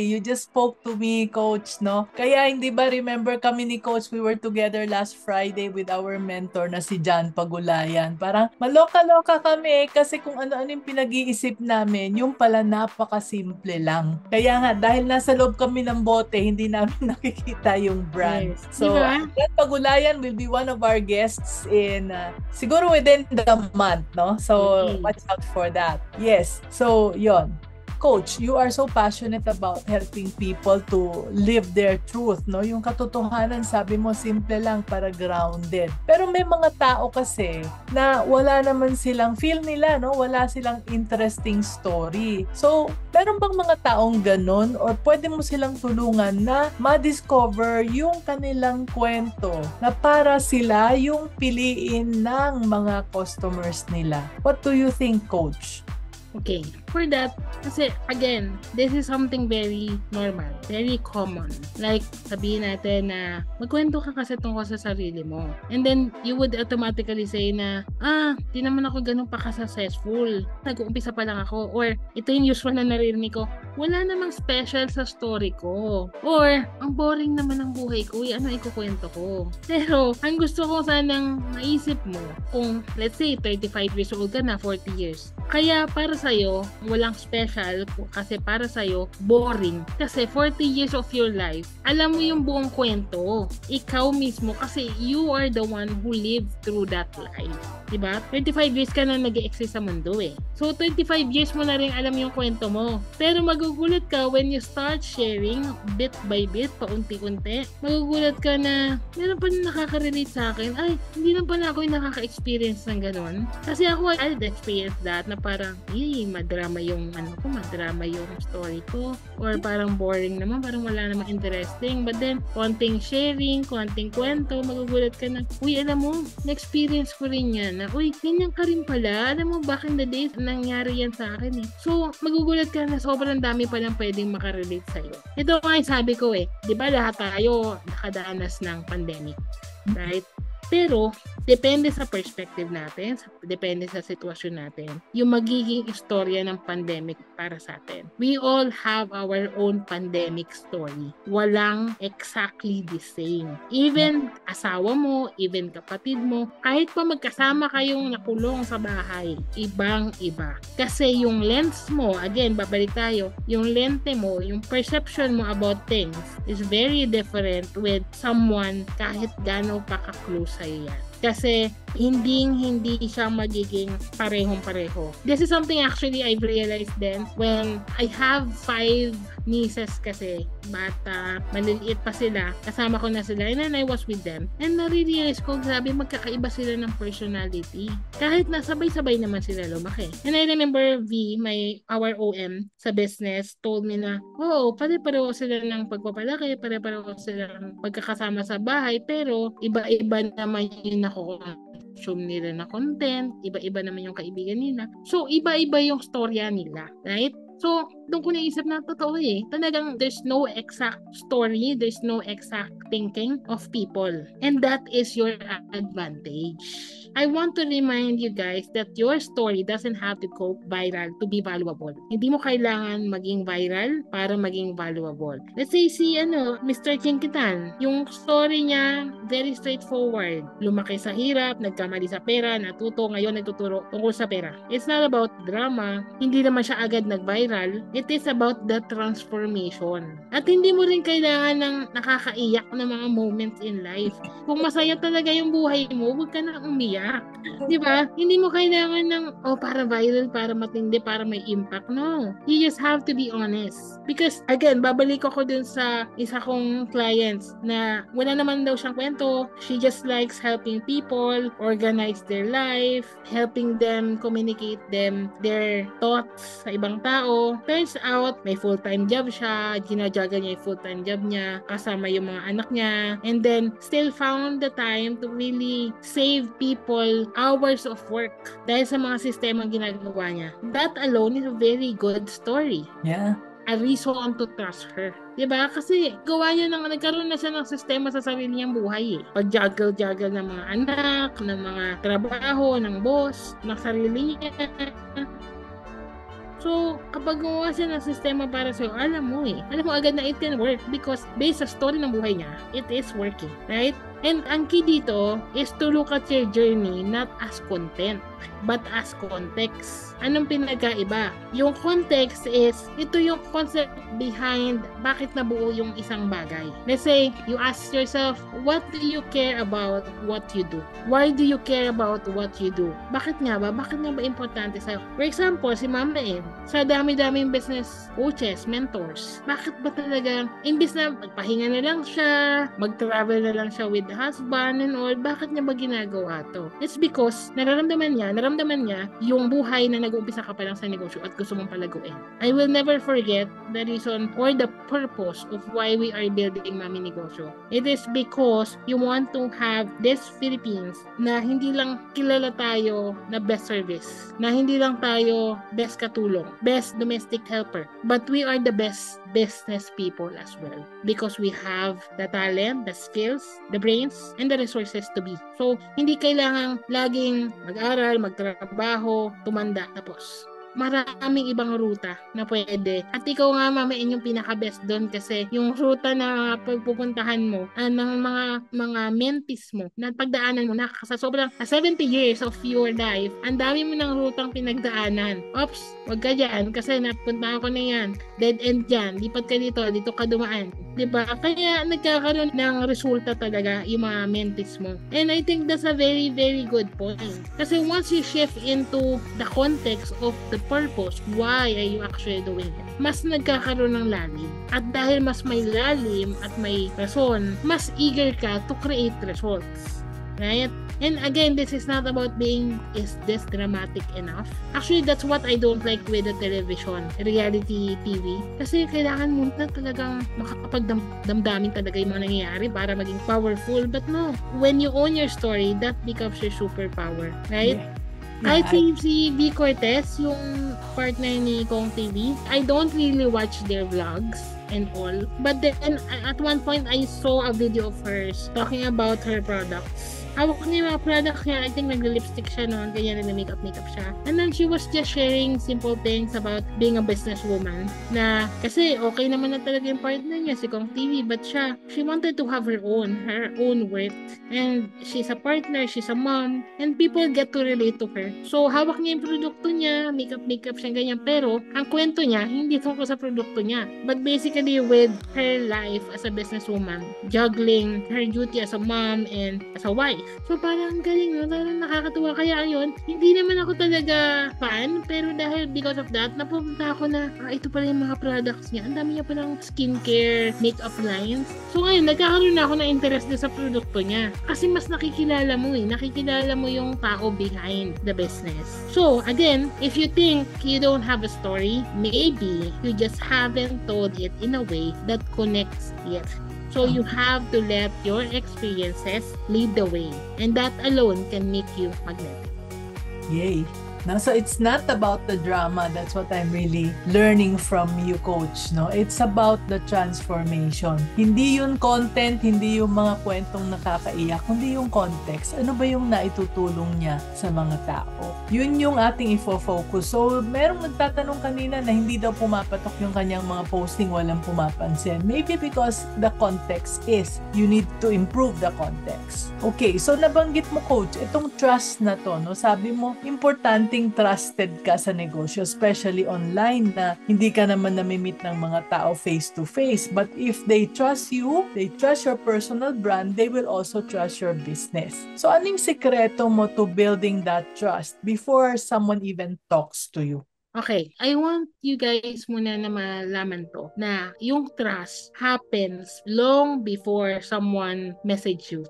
You just spoke to me, Coach, no? Kaya hindi ba remember kami ni Coach, we were together last Friday with our mentor na si John Pagulayan. Parang maloka-loka kami kasi kung ano-ano yung pinag-iisip namin, yung pala napakasimple lang. Kaya nga, dahil nasa loob kami ng bote, hindi namin nakikita yung brand. Yes. So, John Pagulayan will be one of our guests in, siguro within the month, no? So, watch out for that. Yes. So, yon. Coach, you are so passionate about helping people to live their truth, no? Yung katotohanan, sabi mo, simple lang para grounded. Pero may mga tao kasi na wala naman silang feel nila, no? Wala silang interesting story. So, meron bang mga taong ganun or pwede mo silang tulungan na ma-discover yung kanilang kwento na para sila yung piliin ng mga customers nila? What do you think, Coach? Okay. For that, kasi again, this is something very normal, very common. Like, sabihin natin na magkwento ka kasi tungkol sa sarili mo. And then, you would automatically say na, di naman ako ganun pa ka-successful. Nag-uumpisa pa lang ako. Or, ito yung usual na naririnig ko, wala namang special sa story ko. Or, ang boring naman ang buhay ko. Ano ikukwento ko? Pero, ang gusto ko sanang maisip mo, kung, let's say, 35 years old ka na, 40 years. Kaya, para sa'yo, walang special kasi para sa'yo, boring. Kasi 40 years of your life, alam mo yung buong kwento. Ikaw mismo kasi you are the one who lived through that life. Diba? 25 years ka na nag-exist sa mundo eh. So, 25 years mo na rin alam yung kwento mo. Pero magugulat ka when you start sharing bit by bit, paunti-unti. Magugulat ka na, meron pa na nakaka-relate sa akin. Ay, hindi lang pala ako yung nakaka-experience ng ganun. Kasi ako, I'd experience that na parang, madrama yung madrama yung story ko. Or parang boring naman, parang wala namang interesting. But then, konting sharing, konting kwento, magugulat ka na, uy, alam mo, na-experience ko rin yan. Na, uy, ganyan ka rin pala. Alam mo, back in the days, nangyari yan sa akin eh. So, magugulat ka na sobrang dami palang pwedeng makarelate sa'yo. Ito nga yung sabi ko eh, di ba lahat tayo nakadanas ng pandemic, right? Pero, depende sa perspective natin, depende sa sitwasyon natin, yung magiging istorya ng pandemic para sa atin. We all have our own pandemic story. Walang exactly the same. Even asawa mo, even kapatid mo, kahit pa magkasama kayong nakulong sa bahay, ibang-iba. Kasi yung lens mo, again, babalik tayo, yung lente mo, yung perception mo about things is very different with someone kahit gaano pa ka-close sa'yo yan. Kasi hindi siya magiging parehong-pareho. This is something actually I've realized then when I have 5 nieces kasi bata, maliliit pa sila, kasama ko na sila and then I was with them and nare-realize ko, grabe magkakaiba sila ng personality. Kahit nasabay-sabay naman sila lumaki. And I remember our OM sa business told me na, pare-pareho sila ng pagpapalaki, pare-pareho sila ng pagkakasama sa bahay, pero iba-iba naman yung consume nila na content, iba-iba naman yung kaibigan nila. So, iba-iba yung storya nila, right? So, doon ko naisip na totoo talagang there's no exact story, there's no exact thinking of people. And that is your advantage. I want to remind you guys that your story doesn't have to go viral to be valuable. Hindi mo kailangan maging viral para maging valuable. Let's say si Mr. Chinkitan, yung story niya very straightforward. Lumaki sa hirap, nagkamali sa pera, natuto, ngayon nagtuturo tungkol sa pera. It's not about drama, hindi naman siya agad nag-viral. It is about the transformation. At hindi mo rin kailangan ng nakakaiyak na mga moments in life. Kung masaya talaga yung buhay mo, huwag ka na umiyak. Diba? Hindi mo kailangan ng, para viral, para matindi, para may impact. No. You just have to be honest. Because, again, babalik ako dun sa isa kong clients na wala naman daw siyang kwento. She just likes helping people, organize their life, helping them communicate their thoughts sa ibang tao. Turns out, may full-time job siya, ginajuggle niya yung full-time job niya, kasama yung mga anak niya, and then still found the time to really save people hours of work dahil sa mga sistema ginagawa niya. That alone is a very good story. Yeah. A reason to trust her. Diba? Kasi gawa niya nagkaroon na siya ng sistema sa sarili niyang buhay. Pag-juggle ng mga anak, ng mga trabaho, ng boss, ng sarili niya. So, kapag gumawa siya ng sistema para sa'yo, alam mo agad na it can work because based sa story ng buhay niya, it is working, right? And ang key dito is to look at your journey not as content, but as context. Anong pinagkaiba? Yung context is, ito yung concept behind bakit nabuo yung isang bagay. Let's say, you ask yourself, what do you care about what you do? Why do you care about what you do? Bakit nga ba? Bakit nga ba importante sa'yo? For example, si Mama M, sa dami-daming business coaches, mentors, bakit ba talaga, imbis na magpahinga na lang siya, mag-travel na lang siya with the husband and all, bakit niya ba ginagawa to? It's because nararamdaman niya yung buhay na nag-uumpisa ka pa lang sa negosyo at gusto mong palaguin. I will never forget the reason or the purpose of why we are building Mami Negosyo. It is because you want to have this Philippines na hindi lang kilala tayo na best service, na hindi lang tayo best katulong, best domestic helper, but we are the best business people as well because we have the talent, the skills, the brains, and the resources to be. So, hindi kailangang laging mag-aral, magtrabaho, tumanda, tapos. Maraming ibang ruta na pwede. At ikaw nga, Mama, yung pinaka-best doon kasi yung ruta na pagpupuntahan mo ng mga mentees mo na pagdaanan mo sa sobrang 70 years of your life, ang dami mo ng rutang pinagdaanan. Oops, wag ka dyan kasi napunta ko na yan. Dead end dyan. Lipat ka dito ka dumaan. Diba? Kaya nagkakaroon ng resulta talaga yung mga mentees mo. And I think that's a very, very good point. Kasi once you shift into the context of the purpose, why are you actually doing it? Mas nagkakaroon ng lalim. At dahil mas may lalim at may rason, mas eager ka to create results. Right? And again, this is not about is this dramatic enough? Actually, that's what I don't like with the television, reality TV. Kasi kailangan mo na talagang makakapagdamdamin talaga yung mga nangyayari para maging powerful. But no, when you own your story, that becomes your superpower. Right? Yeah. Kahit si V. Cortez, yung partner ni Kong TV, I don't really watch their vlogs and all. But then, at one point, I saw a video of hers talking about her products. hawak niya yung mga products niya. I think nag-lipstick siya noon, ganyan, nag-makeup siya. And then she was just sharing simple things about being a businesswoman na kasi okay naman na talaga yung partner niya, si Kong TV, but she wanted to have her own worth. And she's a partner, she's a mom, and people get to relate to her. So, hawak niya yung produkto niya, makeup siya, ganyan. Pero, ang kwento niya, hindi tungkol sa produkto niya. But basically, with her life as a businesswoman, juggling her duty as a mom and as a wife. So, parang galing, no? Parang nakakatuwa. Kaya yun, hindi naman ako talaga fan, pero dahil because of that, napunta ako na, ito pala yung mga products niya. Ang dami niya palang skincare, makeup lines. So, ngayon, nagkakaroon na ako ng interest sa produkto niya. Kasi mas nakikilala mo yung tao behind the business. So, again, if you think you don't have a story, maybe you just haven't told it in a way that connects it. So, you have to let your experiences lead the way. And that alone can make you magnetic. Yay! No? So it's not about the drama. That's what I'm really learning from you, Coach. No? It's about the transformation. Hindi yung content, hindi yung mga kwentong nakakaiyak, kundi yung context. Ano ba yung naitutulong niya sa mga tao? Yun yung ating ifo-focus. So, merong nagtatanong kanina na hindi daw pumapatok yung kanyang mga posting, walang pumapansin. Maybe because the context is you need to improve the context. Okay, so nabanggit mo, Coach, itong trust na to, no? Sabi mo, importanteng trusted ka sa negosyo, especially online na hindi ka naman namimit ng mga tao face-to-face. But if they trust you, they trust your personal brand, they will also trust your business. So, anong sekreto mo to building that trust before someone even talks to you? Okay, I want you guys muna na malaman to na yung trust happens long before someone message you.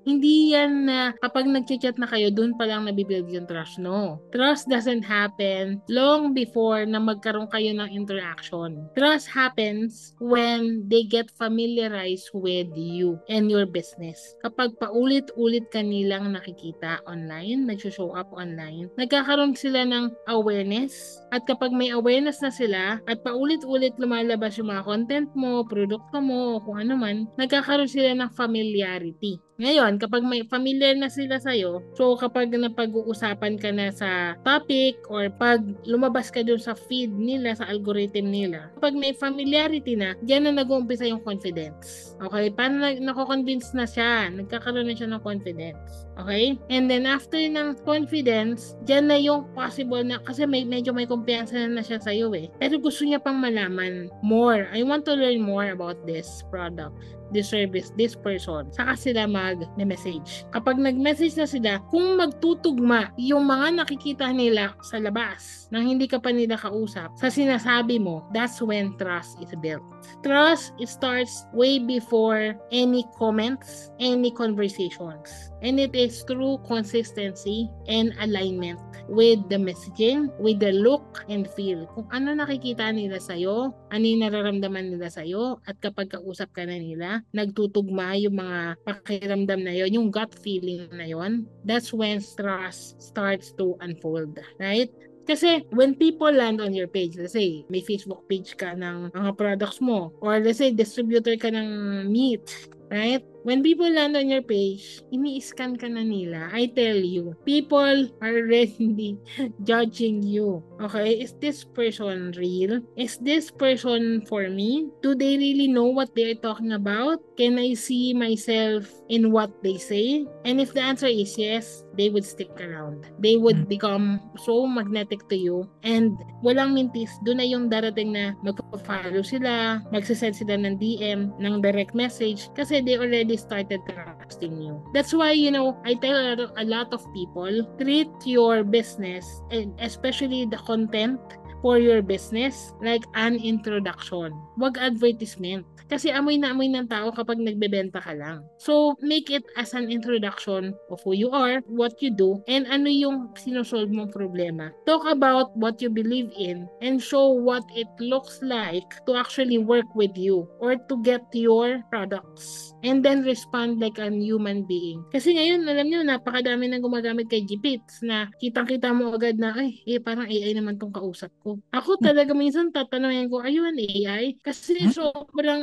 Hindi yan na kapag nag-chat na kayo, doon pa lang nabibuild yung trust. No. Trust doesn't happen long before na magkaroon kayo ng interaction. Trust happens when they get familiarized with you and your business. Kapag paulit-ulit kanilang nakikita online, nag-show up online, nagkakaroon sila ng awareness. At kapag may awareness na sila at paulit-ulit lumalabas yung mga content mo, produkto mo, kung ano man, nagkakaroon sila ng familiarity. Ngayon, kapag may familiar na sila sa'yo, so kapag napag-uusapan ka na sa topic or pag lumabas ka dun sa feed nila, sa algorithm nila, kapag may familiarity na, diyan na nag-uumpisa yung confidence. Okay? Paano nako-convince na siya? Nagkakaroon na siya ng confidence. Okay? And then after ng confidence, diyan na yung possible na, kasi medyo may kumpiyansa na siya sa'yo eh. Pero gusto niya pang malaman more. I want to learn more about this product, this service, this person. Saka sila mag-message. Kapag nag-message na sila, kung magtutugma yung mga nakikita nila sa labas nang hindi ka pa nila kausap, sa sinasabi mo, that's when trust is built. Trust, it starts way before any comments, any conversations. And it is through consistency and alignment with the messaging, with the look and feel. Kung ano nakikita nila sa'yo, ano yung nararamdaman nila sa'yo, at kapag kausap ka na nila, nagtutugma yung mga pakiramdam na yon, yung gut feeling na yon, that's when trust starts to unfold. Right? Kasi when people land on your page, let's say may Facebook page ka ng mga products mo, or let's say distributor ka ng meat, right? When people land on your page, ini-scan ka na nila. I tell you, people are already judging you. Okay? Is this person real? Is this person for me? Do they really know what they're talking about? Can I see myself in what they say? And if the answer is yes, they would stick around. They would become so magnetic to you. And walang mintis, doon na yung darating na magpa-follow sila, magsasend sila ng DM, ng direct message, kasi they already started trusting you. That's why, I tell a lot of people, treat your business, and especially the content for your business, like an introduction. Wag advertisement. Kasi amoy na amoy ng tao kapag nagbebenta ka lang. So, make it as an introduction of who you are, what you do, and ano yung sinosolve mong problema. Talk about what you believe in and show what it looks like to actually work with you or to get your products. And then respond like a human being. Kasi ngayon, alam nyo, napakadami nang gumagamit kay GPits na kitang-kita mo agad na, parang AI naman tong kausap ko. Ako talaga minsan tatanungin ko, are you an AI? Kasi sobrang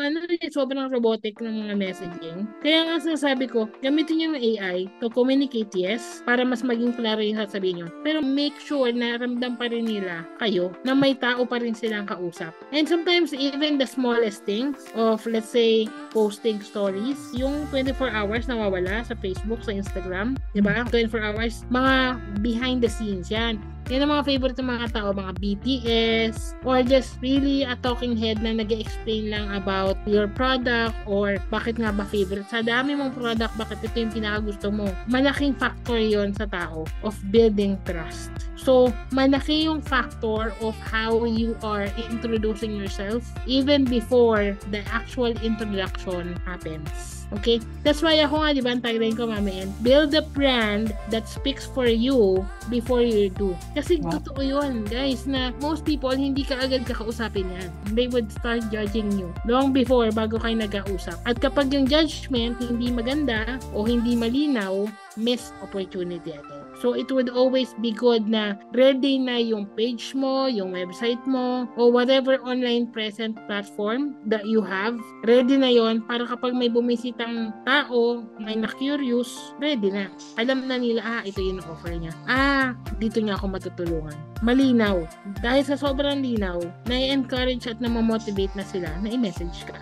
sobrang robotic ng mga messaging. Kaya nga sinasabi ko, gamitin yung AI to communicate, yes, para mas maging klaro yung sasabihin nyo. Pero make sure na ramdam pa rin nila kayo na may tao pa rin silang kausap. And sometimes even the smallest things of, let's say, posting stories, yung 24 hours nawawala sa Facebook, sa Instagram, diba? 24 hours, mga behind the scenes yan. Yan ang mga favorite ng mga tao, mga BTS, or just really a talking head na nag-explain lang about your product or bakit nga ba favorite. Sa dami mong product, bakit ito yung pinakagusto mo. Malaking factor yon sa tao of building trust. So, malaki yung factor of how you are introducing yourself even before the actual introduction happens. Okay? That's why ako nga, di ba, ang tagline ko, Mami, build a brand that speaks for you before you do. Kasi totoo yun, guys, na most people, hindi ka agad kakausapin yan. They would start judging you long before, bago kayo nag-ausap. At kapag yung judgment hindi maganda o hindi malinaw, missed opportunity again. So, it would always be good na ready na yung page mo, yung website mo, or whatever online present platform that you have. Ready na yon para kapag may bumisitang tao, may na-curious, ready na. Alam na nila, ito yung offer niya. Dito niya ako matutulungan. Malinaw. Dahil sa sobrang linaw, na-encourage at na-motivate na sila na i-message ka.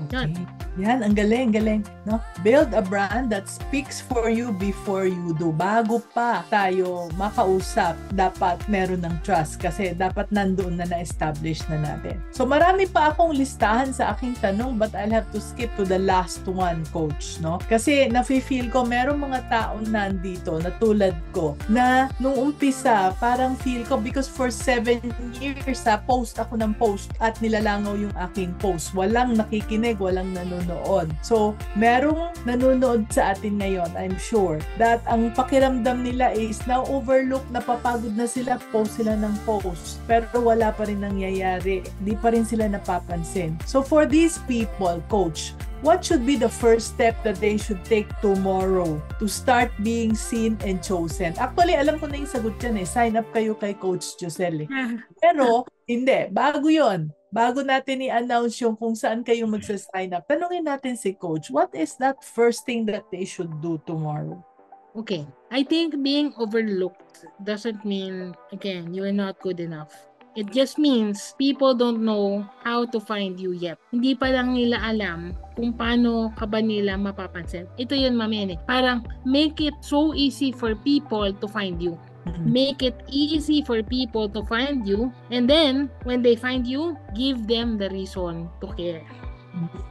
Okay. Yan, ang galing. No? Build a brand that speaks for you before you do. Bago pa tayo makausap, dapat meron ng trust kasi dapat nandoon na na-establish na natin. So marami pa akong listahan sa aking tanong but I'll have to skip to the last one, Coach. No? Kasi nafe-feel ko merong mga taong nandito na tulad ko na nung umpisa parang feel ko because for 7 years post ako ng post at nilalangaw yung aking post. Walang nakikinig, walang nanonood. So, merong nanonood sa atin ngayon, I'm sure, that ang pakiramdam nila is now overlook, napapagod na sila, post sila ng post, pero wala pa rin nangyayari, di pa rin sila napapansin. So, for these people, Coach, what should be the first step that they should take tomorrow to start being seen and chosen? Actually, alam ko na yung sagot dyan sign up kayo kay Coach Joselle. Pero, hindi, bago yon. Bago natin i-announce yung kung saan kayo magsa-sign up, tanungin natin si Coach, what is that first thing that they should do tomorrow? Okay. I think being overlooked doesn't mean, again, you're not good enough. It just means people don't know how to find you yet. Hindi pa lang nila alam kung paano ka ba nila mapapansin. Ito yun, Mami. Parang make it so easy for people to find you. Make it easy for people to find you, and then when they find you, give them the reason to care.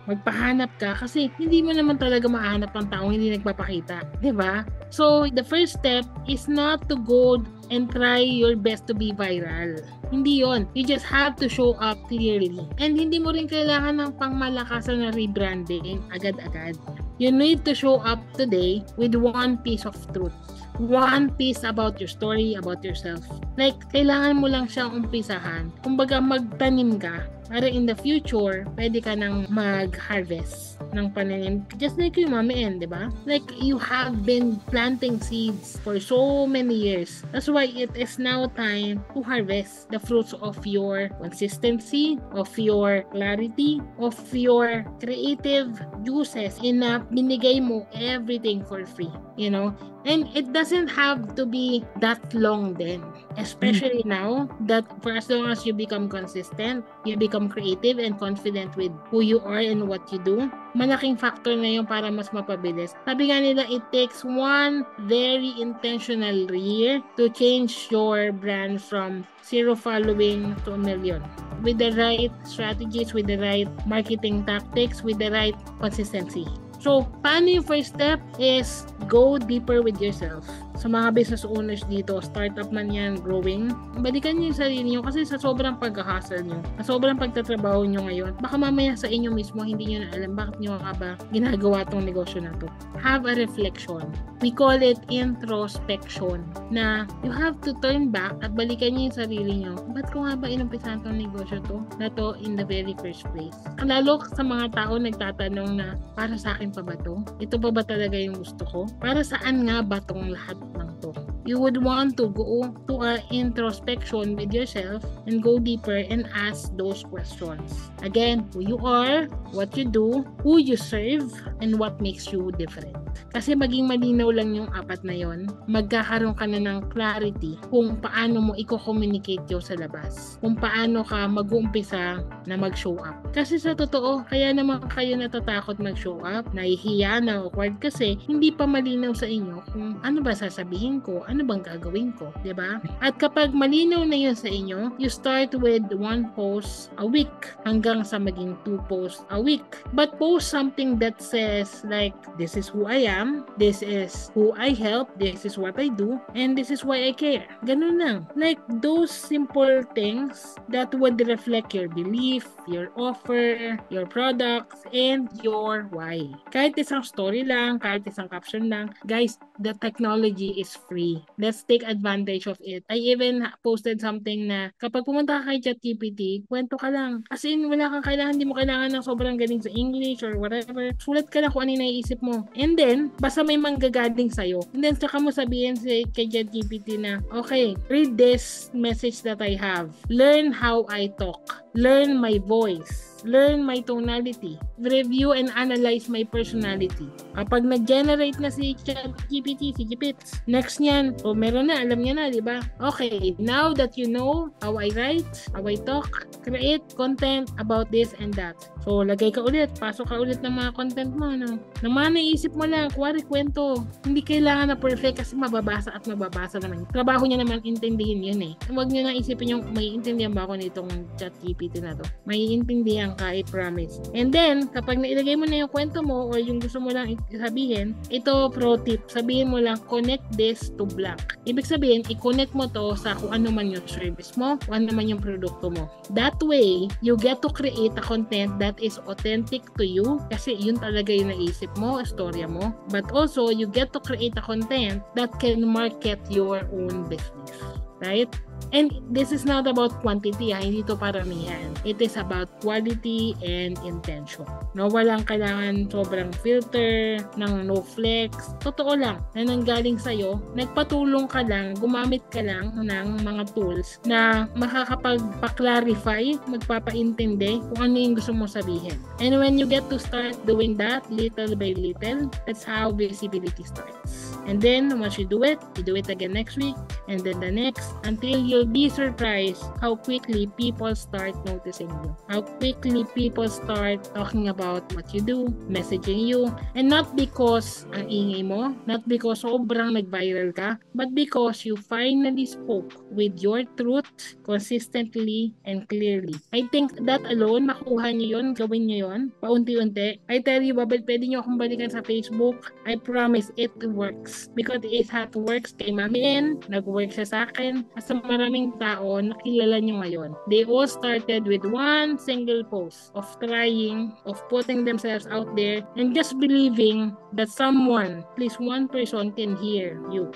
Magpahanap ka kasi hindi mo naman talaga mahanap ang taong hindi nagpapakita, di ba? So the first step is not to go and try your best to be viral. Hindi yon. You just have to show up clearly. And hindi mo rin kailangan ng pangmalakasan na rebranding agad-agad. You need to show up today with one piece of truth. One piece about your story, about yourself. Like, kailangan mo lang siyang umpisahan. Kumbaga, magtanim ka para in the future, pwede ka nang mag-harvest ng pananim. Just like yung Mami N, di ba? Like, you have been planting seeds for so many years. That's why it is now time to harvest the fruits of your consistency, of your clarity, of your creative juices in na binigay mo everything for free. You know? And it doesn't have to be that long then. Especially now that for as long as you become consistent, you become creative and confident with who you are and what you do, malaking factor na yun para mas mapabilis. Sabi nga nila, it takes one very intentional year to change your brand from 0 following to 1 million. With the right strategies, with the right marketing tactics, with the right consistency. So, paano yung first step is go deeper with yourself. Sa mga business owners dito, startup man yan, growing, balikan nyo yung sarili nyo kasi sa sobrang pag-hustle nyo, sa sobrang pagtatrabaho nyo ngayon, baka mamaya sa inyo mismo, hindi nyo na alam bakit nyo nga ba ginagawa tong negosyo na to. Have a reflection. We call it introspection na you have to turn back at balikan nyo yung sarili nyo. Ba't ko nga ba inumpisahan tong negosyo na to in the very first place? Lalo sa mga tao nagtatanong na, para sa akin pa ba to? Ito pa ba talaga yung gusto ko? Para saan nga ba tong lahat ng to? you would want to go to an introspection with yourself and go deeper and ask those questions. Again, who you are, what you do, who you serve, and what makes you different. Kasi maging malinaw lang yung apat na yon, magkakaroon ka na ng clarity kung paano mo i-communicate yun sa labas. Kung paano ka mag-uumpisa na mag-show up. Kasi sa totoo, kaya naman kayo natatakot mag-show up, nahihiya, na awkward kasi hindi pa malinaw sa inyo kung ano ba sasabihin ko, ano bang gagawin ko, di ba? At kapag malinaw na yun sa inyo, you start with 1 post a week hanggang sa maging 2 posts a week. But post something that says like, this is who I am, this is who I help, this is what I do, and this is why I care. Ganun lang. Like those simple things that would reflect your belief, your offer, your products, and your why. Kahit isang story lang, kahit isang caption lang, guys, the technology is free. Let's take advantage of it. I even posted something na kapag pumunta ka kay ChatGPT, kwento ka lang. As in, wala kang kailangan, hindi mo kailangan ng sobrang galing sa English or whatever. Sulat ka lang kung ano yung naiisip mo. And then, basta may manggagaling sa'yo. And then, saka mo sabihin kay ChatGPT na, okay, read this message that I have. Learn how I talk. Learn my voice. Learn my tonality. Review and analyze my personality. Kapag nag-generate na si ChatGPT, si Gpits, next niyan, meron na, alam niya na, di ba? Okay, now that you know how I write, how I talk, create content about this and that. So, lagay ka ulit, pasok ka ulit ng mga content mo, no? Na mga naisip mo lang, kuwari kwento. Hindi kailangan na perfect kasi mababasa at mababasa naman. Trabaho niya naman intindihin yun eh. Huwag niyo na isipin yung may intindihan ba ako nitong ChatGPT na to. May intindihan ka, I promise. And then, kapag nailagay mo na yung kwento mo or yung gusto mo lang sabihin, ito pro tip, sabihin mo lang, connect this to blank. Ibig sabihin, i-connect mo to sa kung ano man yung service mo, kung ano man yung produkto mo. That way, you get to create a content that is authentic to you kasi yun talaga yung naisip mo, istorya mo. But also, you get to create a content that can market your own business. Right? And this is not about quantity, hindi to paramihan. It is about quality and intention. No, walang kailangan sobrang filter, ng no flex. Totoo lang, na nanggaling sa'yo, nagpatulong ka lang, gumamit ka lang ng mga tools na makakapagpa-clarify, magpapaintindi kung ano yung gusto mo sabihin. And when you get to start doing that little by little, that's how visibility starts. And then, once you do it again next week, and then the next, until you'll be surprised how quickly people start noticing you. How quickly people start talking about what you do, messaging you, and not because ang ingay mo, not because sobrang nag-viral ka, but because you finally spoke with your truth consistently and clearly. I think that alone, makuha niyo yun, gawin niyo yun, paunti-unti. I tell you, pwede niyo akong balikan sa Facebook. I promise it works. Because it had works kay Mami N, nag-work siya sa akin, at sa maraming tao nakilala niyo ngayon. They all started with one single post of trying, of putting themselves out there, and just believing that someone, at least one person, can hear you.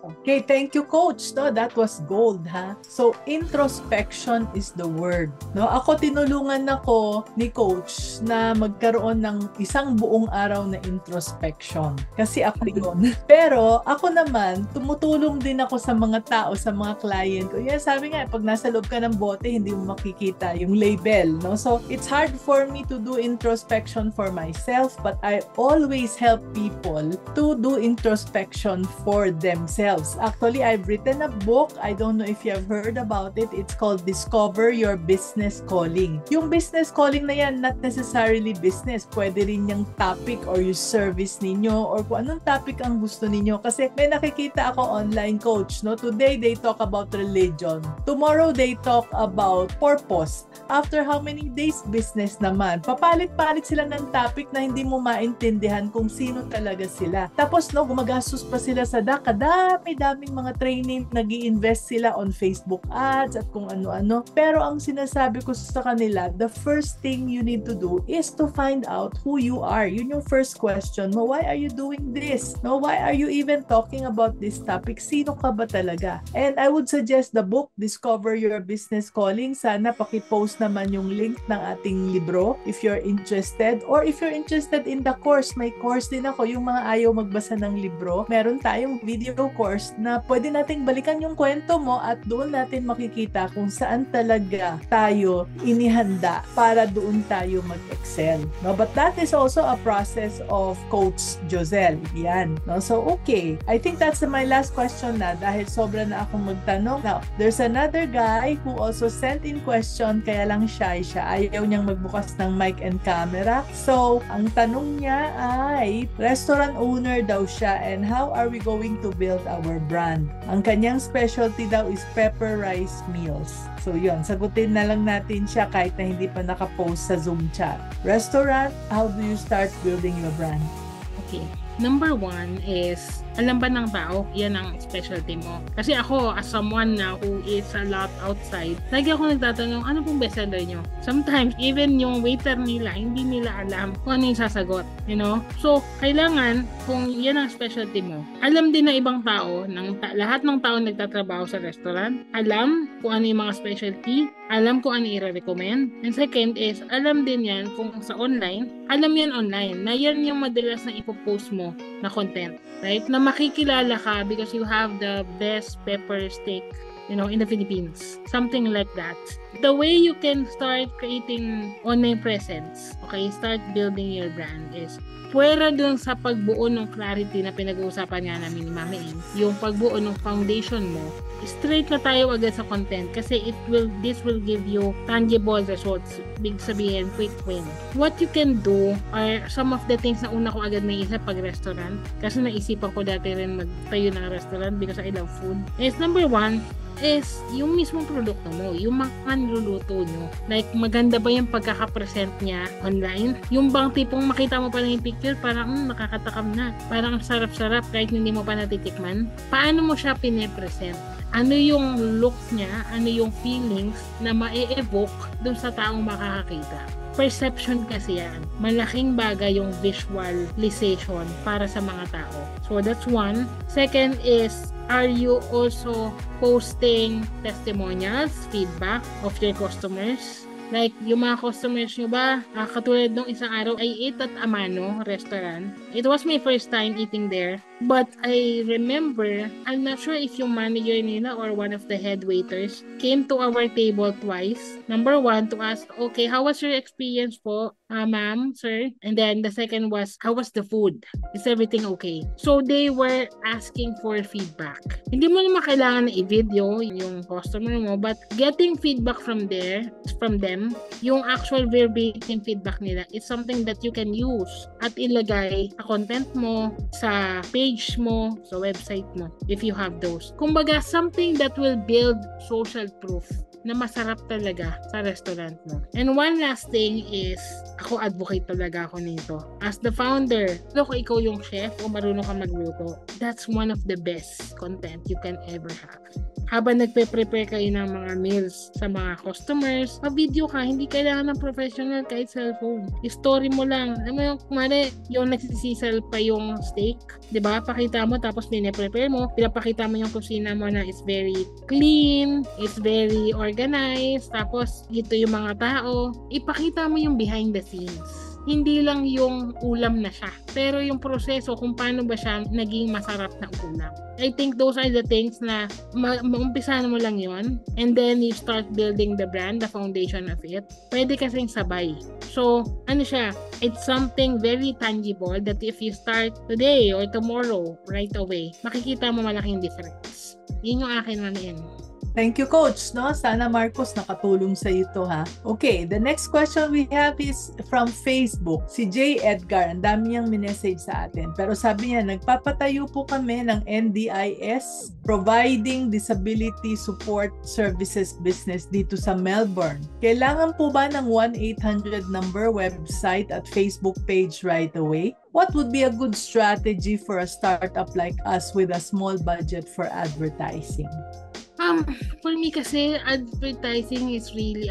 Okay, thank you, Coach. No, that was gold, ha? So, introspection is the word. No, ako tinulungan ako ni Coach na magkaroon ng isang buong araw na introspection. Kasi ako yun. Pero, ako naman, tumutulong din ako sa mga tao, sa mga client ko. Yan, sabi nga, pag nasa loob ka ng bote, hindi mo makikita yung label, no? So, it's hard for me to do introspection for myself, but I always help people to do introspection for themselves. Actually, I've written a book. I don't know if you have heard about it. It's called Discover Your Business Calling. Yung business calling na yan, not necessarily business. Pwede rin yung topic or yung service ninyo or kung anong topic ang gusto ninyo. Kasi may nakikita ako online, Coach. No? Today, they talk about religion. Tomorrow, they talk about purpose. After how many days, business naman. Papalit-palit sila ng topic na hindi mo maintindihan kung sino talaga sila. Tapos, no, gumagastos pa sila sa daming mga training, nag-i-invest sila on Facebook ads at kung ano-ano. Pero ang sinasabi ko sa kanila, the first thing you need to do is to find out who you are. Yun yung first question mo. Why are you doing this? No, why are you even talking about this topic? Sino ka ba talaga? And I would suggest the book, Discover Your Business Calling. Sana paki-post naman yung link ng ating libro if you're interested. Or if you're interested in the course, may course din ako. Yung mga ayaw magbasa ng libro, meron tayong video course course na pwede nating balikan yung kwento mo at doon natin makikita kung saan talaga tayo inihanda para doon tayo mag-excel. No? But that is also a process of Coach Joselle. Yan. No? So, okay. I think that's my last question na dahil sobra na akong magtanong. Now, there's another guy who also sent in question, kaya lang shy siya. Ayaw niyang magbukas ng mic and camera. So, ang tanong niya ay, restaurant owner daw siya and how are we going to build our brand? Ang kanyang specialty daw is pepper rice meals. So, yun. Sagutin na lang natin siya kahit na hindi pa nakapost sa Zoom chat. Restaurant, how do you start building your brand? Okay. Number one is, alam ba ng tao, yan ang specialty mo. Kasi ako, as someone na who is a lot outside, lagi ako nagtatanong, ano pong bestseller nyo? Sometimes, even yung waiter nila, hindi nila alam kung ano yung sasagot. You know? So, kailangan, kung yan ang specialty mo, alam din na ibang tao, lahat ng tao nagtatrabaho sa restaurant, alam kung ano yung mga specialty, alam kung ano i-recommend. And second is, alam din yan kung sa online, alam yan online, na yan yung madalas na ipopost mo na content, right? Na makikilala ka because you have the best pepper steak, you know, in the Philippines. Something like that. The way you can start creating online presence, okay, start building your brand is puwera dun sa pagbuo ng clarity na pinag-uusapan nga namin ni Mami Em, yung pagbuo ng foundation mo, straight na tayo agad sa content kasi this will give you tangible results. Big sabihin, quick win. What you can do are some of the things na una ko agad naisip pag restaurant kasi naisipan ko dati rin magtayo ng restaurant because I love food. Is number one, is yung mismong produkto mo, yung mga niluluto nyo. Like, maganda ba yung pagkakapresent niya online? Yung bang tipong makita mo pa lang yung picture, parang nakakatakam na. Parang sarap-sarap kahit hindi mo pa natitikman. Paano mo siya pinipresent? Ano yung look niya? Ano yung feelings na ma-evoke dun sa taong makakakita? Perception kasi yan. Malaking bagay yung visualization para sa mga tao. So, that's one. Second is, are you also posting testimonials, feedback of your customers? Like, yung mga customers nyo ba, katulad nung isang araw, I ate at Amano restaurant. It was my first time eating there. But I remember, I'm not sure if yung manager nila or one of the head waiters came to our table twice. Number one, to ask, okay, how was your experience po, ma'am, sir? And then the second was, how was the food? Is everything okay? So they were asking for feedback. Hindi mo naman kailangan na i-video yung customer mo, but getting feedback from them, yung actual verbatim feedback nila is something that you can use at ilagay sa content mo, sa page mo, sa website mo, if you have those. Kumbaga, something that will build social proof na masarap talaga sa restaurant mo. And one last thing is, ako advocate talaga ako nito. As the founder, kung ikaw yung chef o marunong ka magluto, that's one of the best content you can ever have. Habang nagpe-prepare kayo ng mga meals sa mga customers, pa-video ka, hindi kailangan ng professional kahit cellphone. Story mo lang. Alam mo yung, kumari, yung nagsisisal pa yung steak, di ba? Pakita mo, tapos pine-prepare mo, pinapakita mo yung kusina mo na is very clean, it's very organized, tapos ito yung mga tao. Ipakita mo yung behind the scenes. Hindi lang yung ulam na siya, pero yung proseso kung paano ba siya naging masarap na ulam. I think those are the things na maumpisahan mo lang yon, and then you start building the brand, the foundation of it. Pwede kasing sabay. So, ano siya? It's something very tangible that if you start today or tomorrow, right away, makikita mo malaking difference. Yun yung akin, Mami Em. Thank you, Coach. No? Sana, Marcos, nakatulong sa ito, ha? Okay, the next question we have is from Facebook. Si J. Edgar, ang dami niyang minessage sa atin. Pero sabi niya, nagpapatayo po kami ng NDIS, Providing Disability Support Services Business dito sa Melbourne. Kailangan po ba ng 1-800 number, website at Facebook page right away? What would be a good strategy for a startup like us with a small budget for advertising? For me kasi, advertising is really,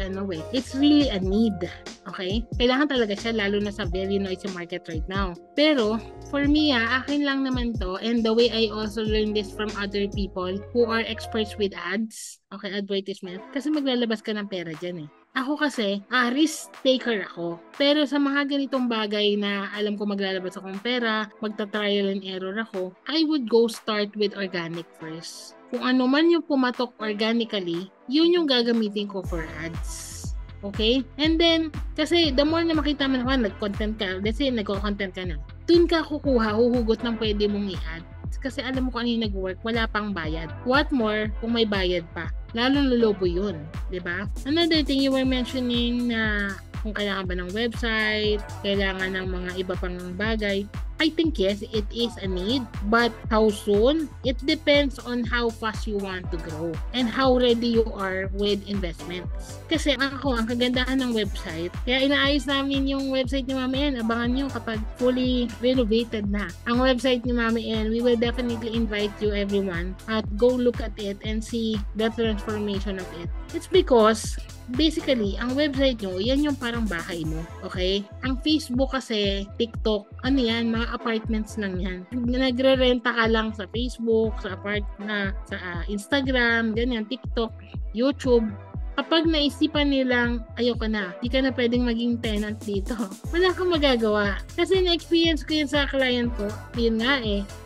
it's really a need. Okay? Kailangan talaga siya, lalo na sa very noisy market right now. Pero, for me, akin lang naman to, and the way I also learned this from other people who are experts with ads, okay, advertisement, kasi maglalabas ka ng pera dyan eh. Ako kasi, risk taker ako. Pero sa mga ganitong bagay na alam ko maglalabas akong pera, magta-trial and error ako, I would go start with organic first. Kung ano man yung pumatok organically, yun yung gagamitin ko for ads. Okay? And then, kasi the more na makita mo naman, nag-content ka, let's say nag-content ka na, dun ka huhugot ng pwede mong i-add. Kasi alam mo kung ano yung nag-work, wala pang bayad. What more, kung may bayad pa. Lalong lolobo yun. Diba? Another thing you were mentioning na kung kailangan ba ng website, kailangan ng mga iba pang bagay, I think yes, it is a need. But how soon? It depends on how fast you want to grow and how ready you are with investments. Kasi ako, ang kagandahan ng website, kaya inaayos namin yung website ni Mami N. Abangan nyo kapag fully renovated na ang website ni Mami N. We will definitely invite you everyone at go look at it and see the transformation of it. It's because basically, ang website nyo, yan yung parang bahay mo. Okay? Ang Facebook kasi, TikTok, ano yan, mga apartments lang yan. Nagre-renta ka lang sa Facebook, sa Instagram, ganyan, TikTok, YouTube. Kapag naisipan nilang ayoko na, di ka na pwedeng maging tenant dito, wala kang magagawa. Kasi na-experience ko yun sa client ko, yun nga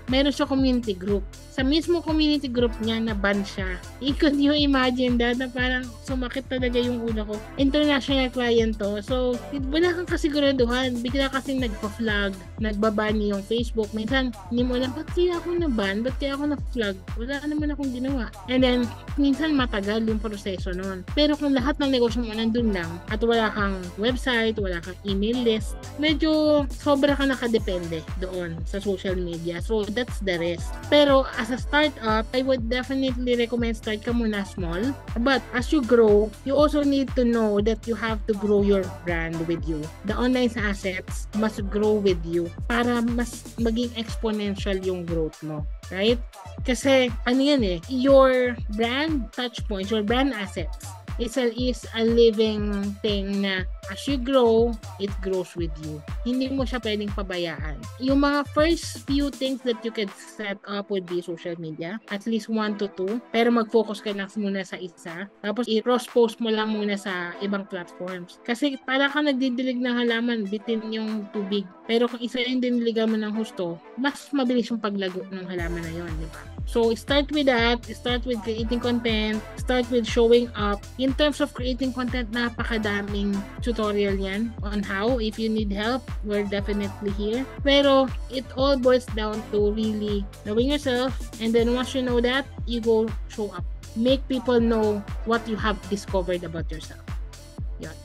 meron siya community group. Sa mismo community group niya, na-ban siya. Could you imagine that? Na parang sumakit talaga yung ulo ko. International client to. So, wala kang kasiguraduhan. Bigla kasing nagpa-flag, nagbaban yung Facebook. Minsan, hindi mo alam, ba't kaya ako na-ban? Ba't kaya ako na-flag? Wala naman akong ginawa. And then, minsan matagal yung proseso nun. Pero kung lahat ng negosyo mo nandun lang, at wala kang website, wala kang email list, medyo sobra ka nakadepende doon sa social media. So, that's the rest. Pero, as a startup, I would definitely recommend start ka muna small. But as you grow, you also need to know that you have to grow your brand with you. The online assets must grow with you para mas maging exponential yung growth mo. Right? Kasi, ano yan your brand touch points, your brand assets is a living thing na as you grow, it grows with you. Hindi mo siya pwedeng pabayaan. Yung mga first few things that you can set up would be social media, at least 1 to 2, pero mag-focus ka lang muna sa isa, tapos i-cross-post mo lang muna sa ibang platforms. Kasi para ka nagdidilig ng halaman, bitin yung tubig. Pero kung isa yung diniligan mo ng husto, mas mabilis yung paglago ng halaman na yun, di ba? So, start with that. Start with creating content. Start with showing up. In terms of creating content, napakadaming tutorial yan on how. If you need help, we're definitely here. Pero, it all boils down to really knowing yourself. And then, once you know that, you go show up. Make people know what you have discovered about yourself. Yan.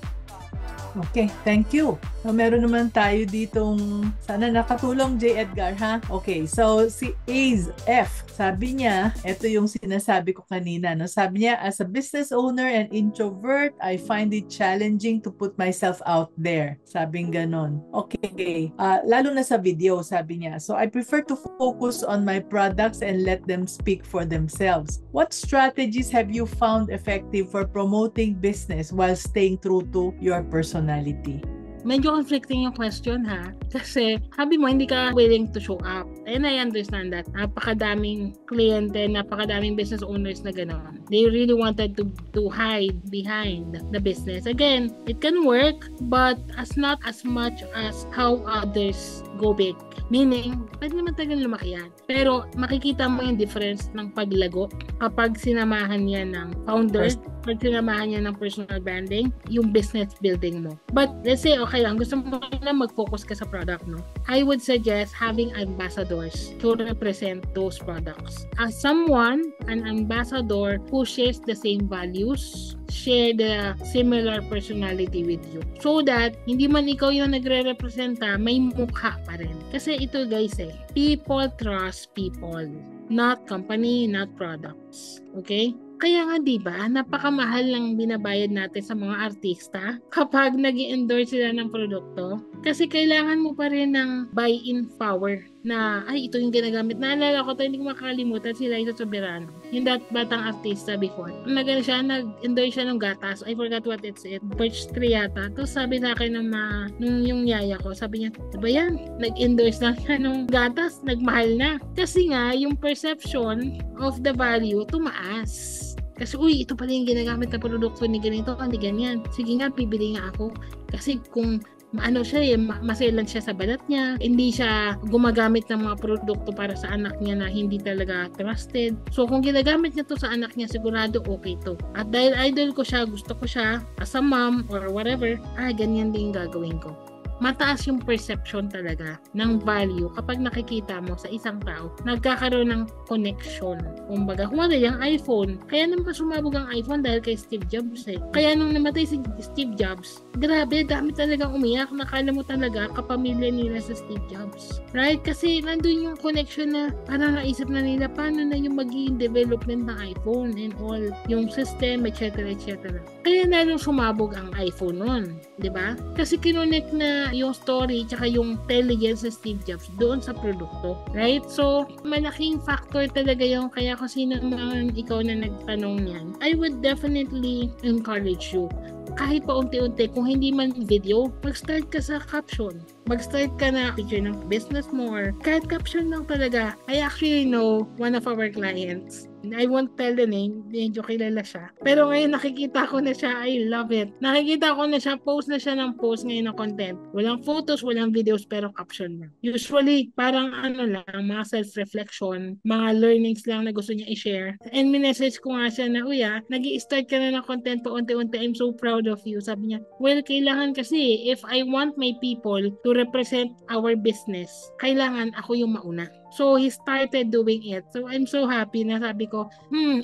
Okay, thank you. So, meron naman tayo ditong, sana nakatulong, J. Edgar, ha? Okay, so si Ace F, sabi niya, ito yung sinasabi ko kanina, no? Sabi niya, as a business owner and introvert, I find it challenging to put myself out there. Sabing ganon. Okay, lalo na sa video, sabi niya. So, I prefer to focus on my products and let them speak for themselves. What strategies have you found effective for promoting business while staying true to your personality? Medyo conflicting yung question, ha? Kasi sabi mo hindi ka willing to show up. And I understand that. Napakadaming kliyente, napakadaming business owners na gano'n. They really wanted to hide behind the business. Again, it can work, but not as much as how others go big. Meaning, pwede naman tagal lumaki yan. Pero makikita mo yung difference ng paglago kapag sinamahan yan ng founder, pag sinamahan yan ng personal branding, yung business building mo. But let's say, okay lang, gusto mo na mag-focus ka sa product, no? I would suggest having ambassadors to represent those products. As someone, an ambassador who shares the same values, share the similar personality with you. So that, hindi man ikaw yung nagre-representa, may mukha pa rin. Kasi ito guys people trust people. Not company, not products. Okay? Kaya nga diba, napakamahal lang binabayad natin sa mga artista kapag nag-i-endorse sila ng produkto. Kasi kailangan mo pa rin ng buy-in power na, ay, ito yung ginagamit. Naalala ko, hindi ko makakalimutan sila Liza Soberano. Yung batang artista before. Nag-endorse siya ng gatas. I forgot what it's it. Birch tree yata. Tapos sabi sa akin nung yung yaya ko, sabi niya, diba yan? Nag-endorse na siya ng gatas. Nagmahal na. Kasi nga, yung perception of the value tumaas. Kasi, uy, ito pala yung ginagamit na produkto ni ganito, ni ganyan. Sige nga, bibili nga ako. Kasi kung siya, maselan siya sa balat niya, hindi siya gumagamit ng mga produkto para sa anak niya na hindi talaga trusted. So, kung ginagamit niya to sa anak niya, sigurado okay to. At dahil idol ko siya, gusto ko siya, as a mom or whatever, ganyan din gagawin ko. Mataas yung perception talaga ng value kapag nakikita mo sa isang tao, nagkakaroon ng connection. Kumbaga, kung yung iPhone, kaya naman sumabog ang iPhone dahil kay Steve Jobs eh. Kaya nung namatay si Steve Jobs, grabe, dami talagang umiyak. Nakala mo talaga kapamilya nila sa Steve Jobs. Right? Kasi nandun yung connection na parang naisip na nila paano na yung magiging development ng iPhone and all, yung system, etc. etc. Kaya lalong sumabog ang iPhone nun. 'Di ba? Kasi kinonect na yung story tsaka yung intelligence sa Steve Jobs doon sa produkto. Right? So, malaking factor talaga yung kaya kung sino man ikaw na nagtanong niyan, I would definitely encourage you. Kahit pa unti-unti, kung hindi man video, mag-start ka sa caption. Mag-start ka na picture ng business mo or kahit caption lang talaga. I actually know one of our clients. I won't tell the name, medyo kilala siya. Pero ngayon nakikita ko na siya, I love it. Nakikita ko na siya, post na siya ng post ngayon ng content. Walang photos, walang videos, pero caption lang. Usually, parang lang, mga self-reflection, mga learnings lang na gusto niya i-share. And minessage ko nga siya na, nag-i-start ka na ng content pa unti-unti, I'm so proud of you. Sabi niya, well, kailangan kasi, if I want my people to represent our business, kailangan ako yung mauna. So, he started doing it. So, I'm so happy na sabi ko,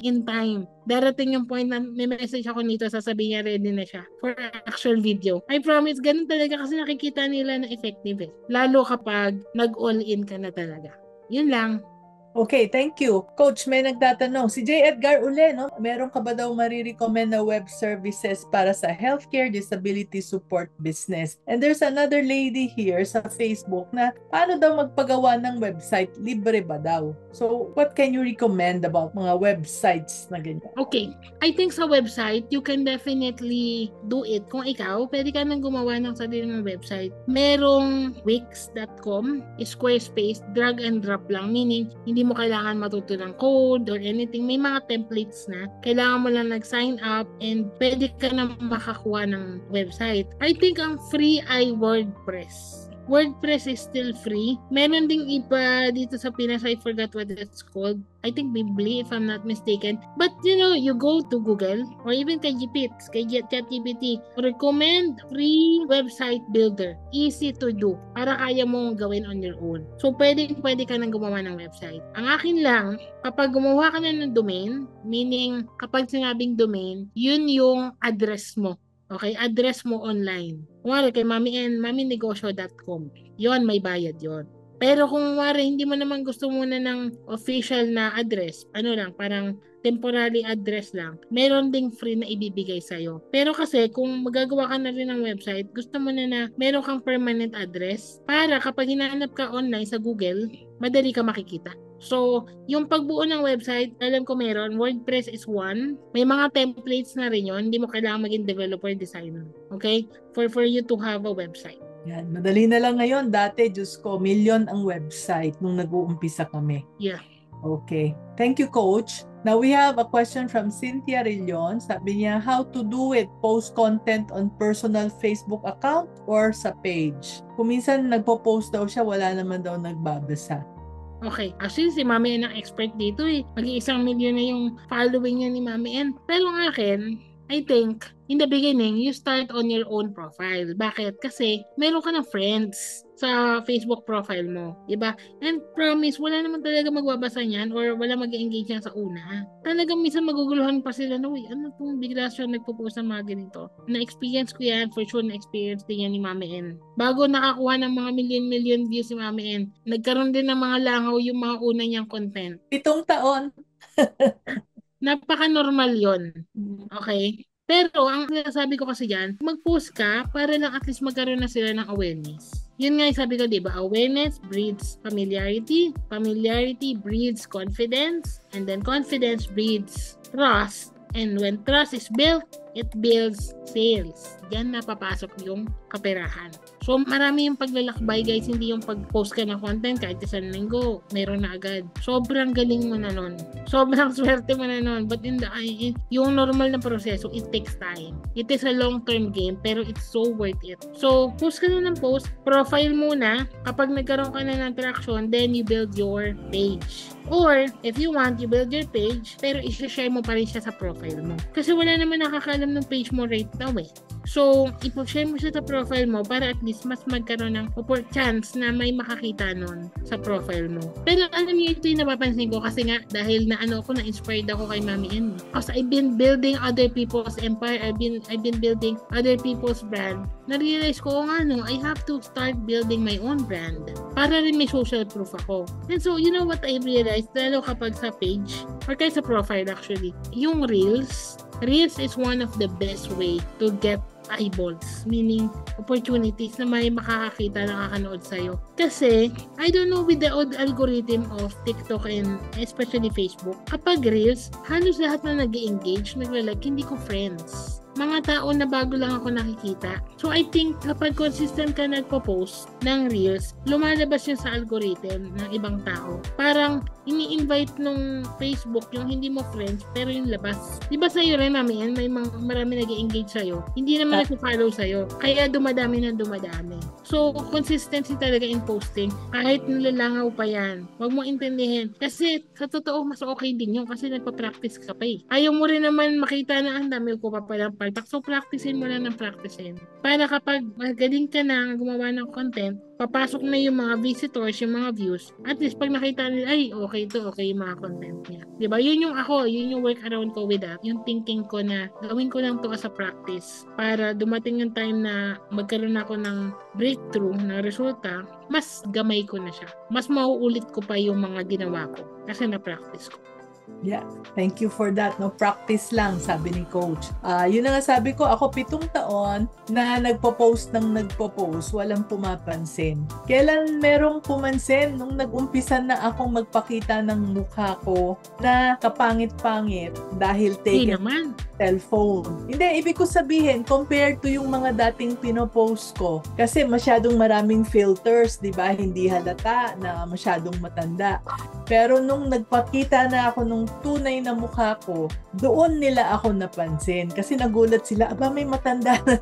in time, darating yung point na may message ako nito, sasabihin niya ready na siya for actual video. I promise, ganun talaga kasi nakikita nila na effective eh. Lalo kapag nag-all in ka na talaga. Yun lang. Okay, thank you. Coach, may nagtatanong. Si J. Edgar uli, no? Meron ka ba daw marirecommend na web services para sa healthcare disability support business? And there's another lady here sa Facebook na paano daw magpagawa ng website? Libre ba daw? So, what can you recommend about mga websites na ganyan? Okay. I think sa website, you can definitely do it. Kung ikaw, pwede ka nang gumawa ng sarili mong website. Merong wix.com, Squarespace, drag and drop lang. Meaning, hindi mo kailangan matuto ng code or anything. May mga templates na. Kailangan mo lang nag-sign up and pwede ka na makakuha ng website. I think ang free ay WordPress. WordPress is still free. Meron ding iba dito sa Pinas, I forgot what it's called. I think Bibli, if I'm not mistaken. But, you go to Google or even kay ChatGPT, recommend free website builder. Easy to do. Para kaya mong gawin on your own. So, pwede ka nang gumawa ng website. Ang akin lang, kapag gumawa ka na ng domain, meaning kapag sinabing domain, yun yung address mo. Okay, address mo online. Kumari kay maminegosyo.com. Yon, may bayad yon. Pero kung hindi mo naman gusto muna ng official na address, parang temporary address lang, meron ding free na ibibigay sa'yo. Pero kasi kung magagawa ka na rin ng website, gusto mo na meron kang permanent address para kapag hinahanap ka online sa Google, madali ka makikita. So, yung pagbuo ng website, alam ko meron, WordPress is one. May mga templates na rin yun. Hindi mo kailangan maging developer, designer. Okay? For you to have a website. Yan, madali na lang ngayon. Dati, Diyos ko, million ang website nung nag-uumpisa kami. Yeah. Okay. Thank you, Coach. Now, we have a question from Cynthia Rillion. Sabi niya, how to do it? Post content on personal Facebook account or sa page? Kung minsan nagpo-post daw siya, wala naman daw nagbabasa. Okay. Actually, si Mami N ang expert dito eh. Mag-1 million na yung following niya ni Mami N. Pero ang akin, I think, in the beginning, you start on your own profile. Bakit? Kasi meron ka ng friends sa Facebook profile mo. Diba? And promise, wala naman talaga magbabasa niyan or wala mag-engage yan sa una. Talagang minsan maguguluhan pa sila na, ano itong bigla siya nagpo-post ng mga ganito. Na-experience ko yan, for sure na-experience din yan ni Mami N. Bago nakakuha ng mga million views si Mami N, nagkaroon din ng mga langaw yung mga una niyang content. 7 taon. Napaka-normal yon. Okay? Pero ang sinasabi ko kasi dyan, mag-post ka para lang at least magkaroon na sila ng awareness. Yun nga yung sabi ko, diba? Awareness breeds familiarity. Familiarity breeds confidence. And then confidence breeds trust. And when trust is built, it builds sales. Diyan na papasok yung kaperahan. So, marami yung paglalakbay, guys. Hindi yung pag-post ka ng content kahit isang linggo, meron na agad. Sobrang galing mo na nun. Sobrang swerte mo na nun. But yung normal na proseso, it takes time. It is a long-term game, pero it's so worth it. So, post ka na ng post, profile muna. Kapag nagkaroon ka na ng traction, then you build your page. Or, if you want, you build your page, pero i-share mo pa rin siya sa profile mo. Kasi wala naman nakakaalam ng page mo right now eh. So, i-share mo siya sa profile mo para at least mas magkaroon ng chance na may makakita nun sa profile mo. Pero alam niyo, ito yung napapansin ko kasi nga dahil na-inspired ako kay Mami Ann. Because I've been building other people's empire, I've been building other people's brand. Na-realize ko, I have to start building my own brand para rin may social proof ako. And so, you know what I realized, lalo kapag sa page, or kaya sa profile actually, yung Reels is one of the best way to get eyeballs, meaning opportunities na may makakakita, nakakanood sa'yo. Kasi, I don't know with the old algorithm of TikTok and especially Facebook, kapag Reels, halos lahat na nag-engage, naglalike, hindi ko friends. Mga tao na bago lang ako nakikita. So, I think kapag consistent ka nagpo-post ng Reels, lumalabas yun sa algorithm ng ibang tao. Parang ini-invite nung Facebook yung hindi mo friends, pero yung labas. Diba sa'yo rin, Mami Ann, may marami nag-engage sa'yo. Hindi naman nag-follow sa'yo. Kaya dumadami na dumadami. So, consistency talaga in posting. Kahit nilalangaw pa yan, huwag mo intindihin. Kasi, sa totoo, mas okay din yun kasi nagpa-practice ka pa eh. Ayaw mo rin naman makita na ang dami ko pa palang palpak. So, practicein mo lang ng practicein. Para kapag magaling ka na gumawa ng content, papasok na yung mga visitors, yung mga views. At least, pag nakita nila, ay, okay yung mga content niya. Diba? Yun yung work around ko with that. Yung thinking ko na gawin ko lang to as a practice para dumating yung time na magkaroon ako ng breakthrough na resulta, mas gamay ko na siya. Mas mauulit ko pa yung mga ginawa ko kasi na-practice ko. Yeah, thank you for that. No, practice lang, sabi ni Coach. Yun na nga sabi ko, ako 7 taon na nagpo-post, walang pumapansin. Kailan merong pumansin? Nung nag-umpisa na akong magpakita ng mukha ko na kapangit-pangit dahil taken cellphone. Hindi, ibig ko sabihin, compared to yung mga dating pinopost ko, kasi masyadong maraming filters, di ba? Hindi halata na masyadong matanda. Pero nung nagpakita na ako nung tunay na mukha ko, doon nila ako napansin. Kasi nagulat sila, aba may matanda na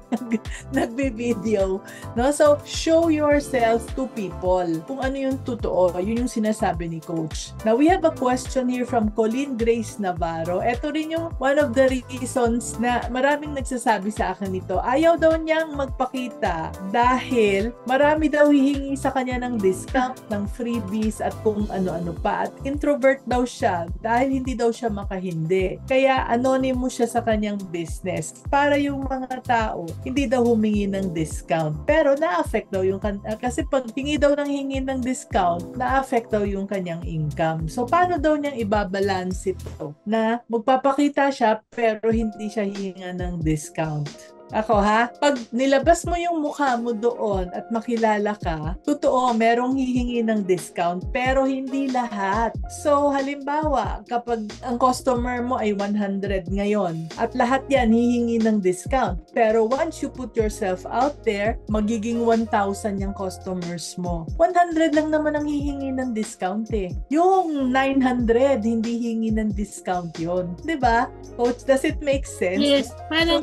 nagbe-video. No? So, show yourself to people. Kung ano yung totoo, yun yung sinasabi ni Coach. Now, we have a question here from Colleen Grace Navarro. Ito rin yung one of the reasons na maraming nagsasabi sa akin nito. Ayaw daw niyang magpakita dahil marami daw hihingi sa kanya ng discount, ng freebies at kung ano-ano pa. At introvert daw siya dahil hindi daw siya makahindi. Kaya anonymous siya sa kanyang business para yung mga tao hindi daw humingi ng discount. Pero na-affect daw yung kasi pag hingi daw ng discount, na-affect daw yung kanyang income. So paano daw niyang ibabalance ito na magpapakita siya pero hindi siya hihinga ng discount? Ako pag nilabas mo yung mukha mo doon at makilala ka, totoo, merong hihingi ng discount, pero hindi lahat. So, halimbawa, kapag ang customer mo ay 100 ngayon, at lahat yan hihingi ng discount, pero once you put yourself out there, magiging 1,000 yung customers mo. 100 lang naman ang hihingi ng discount eh. Yung 900, hindi hingi ng discount yon, diba? Coach, does it make sense? Yes, parang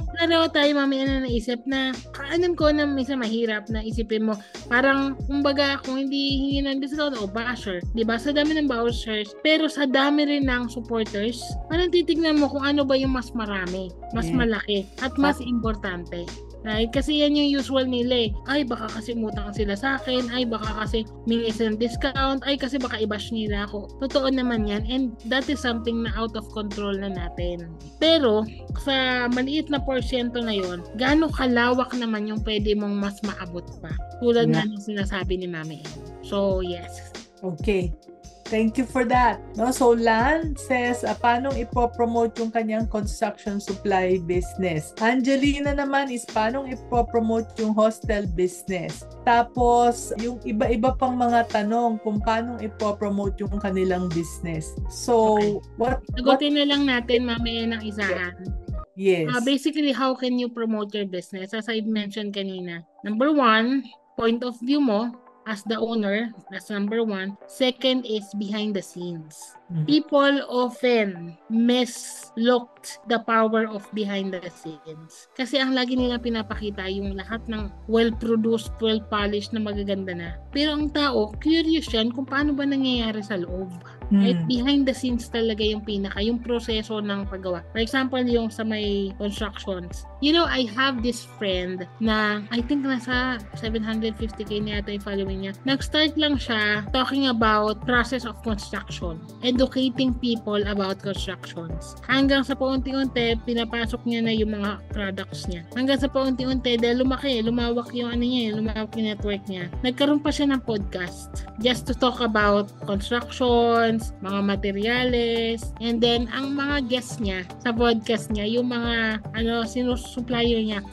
tayo, Mami, naisip na, alam ko na minsan mahirap na isipin mo, parang, kumbaga, kung hindi hingi ng discount o basher, diba? Sa dami ng bashers, pero sa dami rin ng supporters, parang titignan mo kung ano ba yung mas marami, mas malaki, at mas importante. Right? Kasi yan yung usual nila eh. Ay, baka kasi umutang sila sa akin. Ay, baka kasi mingi ng discount. Ay, kasi baka i-bash nila ako. Totoo naman yan. And that is something na out of control na natin. Pero, sa maliit na porsyento na yon, gaano kalawak naman yung pwede mong mas maabot pa. Tulad na ng sinasabi ni Mami. So, yes. Okay. Thank you for that. No, so Lan says, paano ipopromote yung kanyang construction supply business? Angelina naman is paano ipopromote yung hostel business? Tapos, yung iba-iba pang mga tanong kung paano ipopromote yung kanilang business. So, okay. Sagutin na lang natin mamaya ng isahan. Yes. Basically, how can you promote your business? As I mentioned kanina, number one, point of view mo as the owner, that's number one. Second is behind the scenes. People often mislooked the power of behind the scenes. Kasi ang lagi nila pinapakita yung lahat ng well-produced, well-polished na magaganda na. Pero ang tao, curious yan kung paano ba nangyayari sa loob. Right? Behind the scenes talaga yung yung proseso ng paggawa. For example, yung sa may constructions. You know, I have this friend na I think nasa 750k na yata yung following niya. Nag-start lang siya talking about process of construction. Educating people about constructions. Hanggang sa paunti-unti, pinapasok niya na yung mga products niya. Hanggang sa paunti-unti, dahil lumawak yung lumawak yung network niya. Nagkaroon pa siya ng podcast just to talk about constructions, mga materyales, and then ang mga guests niya sa podcast niya, yung mga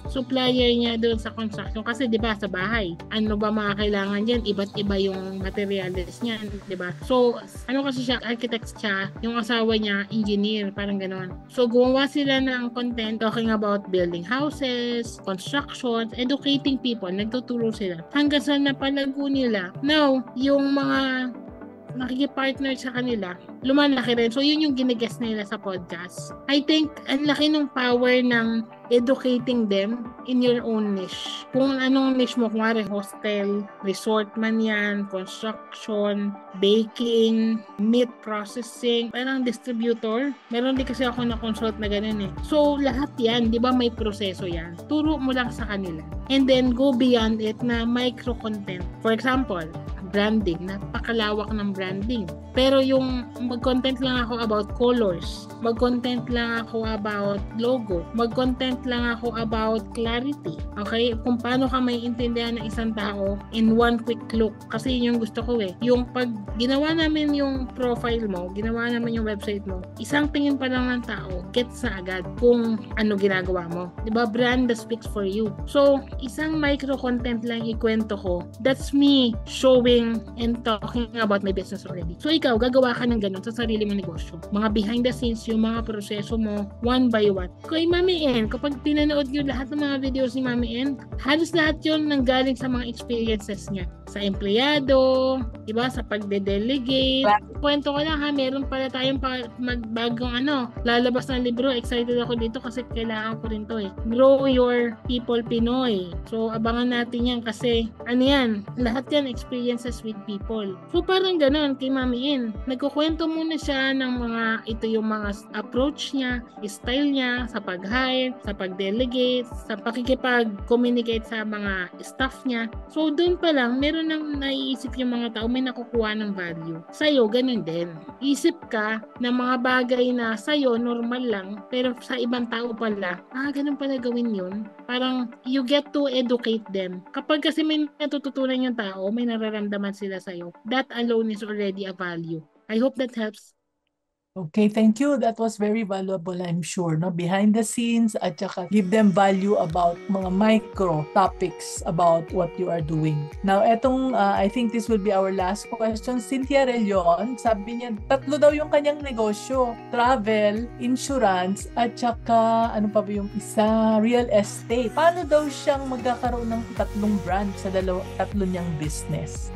supplier niya doon sa construction kasi 'di ba sa bahay, ano ba mga kailangan diyan, iba't iba yung materials niya, 'di ba? So kasi siya, architect siya, yung asawa niya engineer, parang ganoon. So gumawa sila ng content talking about building houses, construction, educating people, nagtuturo sila hanggang sa napalago nila. Now, yung mga nakikipartner sa kanila, lumalaki rin. So, yun yung ginigas nila sa podcast. I think, ang laki ng power ng educating them in your own niche. Kung anong niche mo, kung hostel, resort man yan, construction, baking, meat processing, parang distributor. Meron din kasi ako na-consult na ganun eh. So, lahat yan, di ba may proseso yan? Turo mo lang sa kanila. And then, go beyond it na micro-content. For example, branding, napakalawak ng branding. Pero yung mag-content lang ako about colors, mag-content lang ako about logo, mag-content lang ako about clarity. Okay? Kung paano ka may intindihan ng isang tao in one quick look. Kasi yun yung gusto ko eh. Yung pag ginawa namin yung profile mo, ginawa namin yung website mo, isang tingin pa lang ng tao, gets na agad kung ano ginagawa mo. Diba? Brand that speaks for you. So, isang micro-content lang ikwento ko. That's me showing and talking about my business already. So, ikaw, gagawa ka ng ganun sa sarili mong negosyo. Mga behind the scenes, yung mga proseso mo, one by one. Kay Mami N, kapag pinanood nyo lahat ng mga videos ni Mami N, halos lahat yun nanggaling sa mga experiences niya. Sa empleyado, diba? Sa pagde-delegate. Kwento ko lang ha, meron pala tayong magbagong lalabas ng libro. Excited ako dito kasi kailangan ko rin to eh. Grow Your People Pinoy. So, abangan natin yan kasi, lahat yan experiences with people. So, parang ganun kay Mami N. Nagkukwento muna siya ng ito yung mga approach niya, style niya sa pag-hire, sa pag-delegate, sa pakikipag-communicate sa mga staff niya. So, doon pa lang, meron nang naiisip yung mga tao, may nakukuha ng value. Sa'yo, ganun din. Isip ka ng mga bagay na sa'yo, normal lang, pero sa ibang tao pala, ganun pala gawin yun. Parang, you get to educate them. Kapag kasi may natututunan yung tao, may nararamdaman sila sa'yo, that alone is already a value. I hope that helps. Okay, thank you. That was very valuable, I'm sure. No? Behind the scenes at saka give them value about mga micro topics about what you are doing. Now, I think this will be our last question. Cynthia Relion, sabi niya, 3 daw yung kanyang negosyo. Travel, insurance, at saka, ano pa ba yung isa? Real estate. Paano daw siyang magkakaroon ng 3 brand sa 3 niyang business?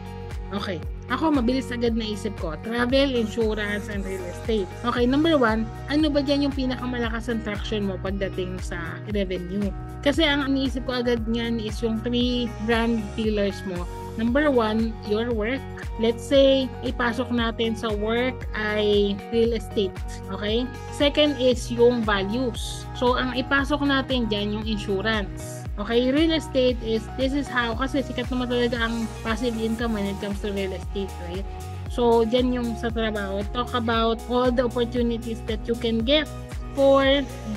Okay. Ako, mabilis agad naisip ko. Travel, insurance, and real estate. Okay, number 1, ano ba dyan yung pinakamalakas ang traction mo pagdating sa revenue? Kasi ang iniisip ko agad niyan is yung 3 brand pillars mo. Number 1, your work. Let's say, ipasok natin sa work ay real estate. Okay? Second is yung values. So, ang ipasok natin dyan yung insurance. Okay, real estate this is how, kasi sikat naman talaga ang passive income when it comes to real estate, right? So, dyan yung sa trabaho. Talk about all the opportunities that you can get for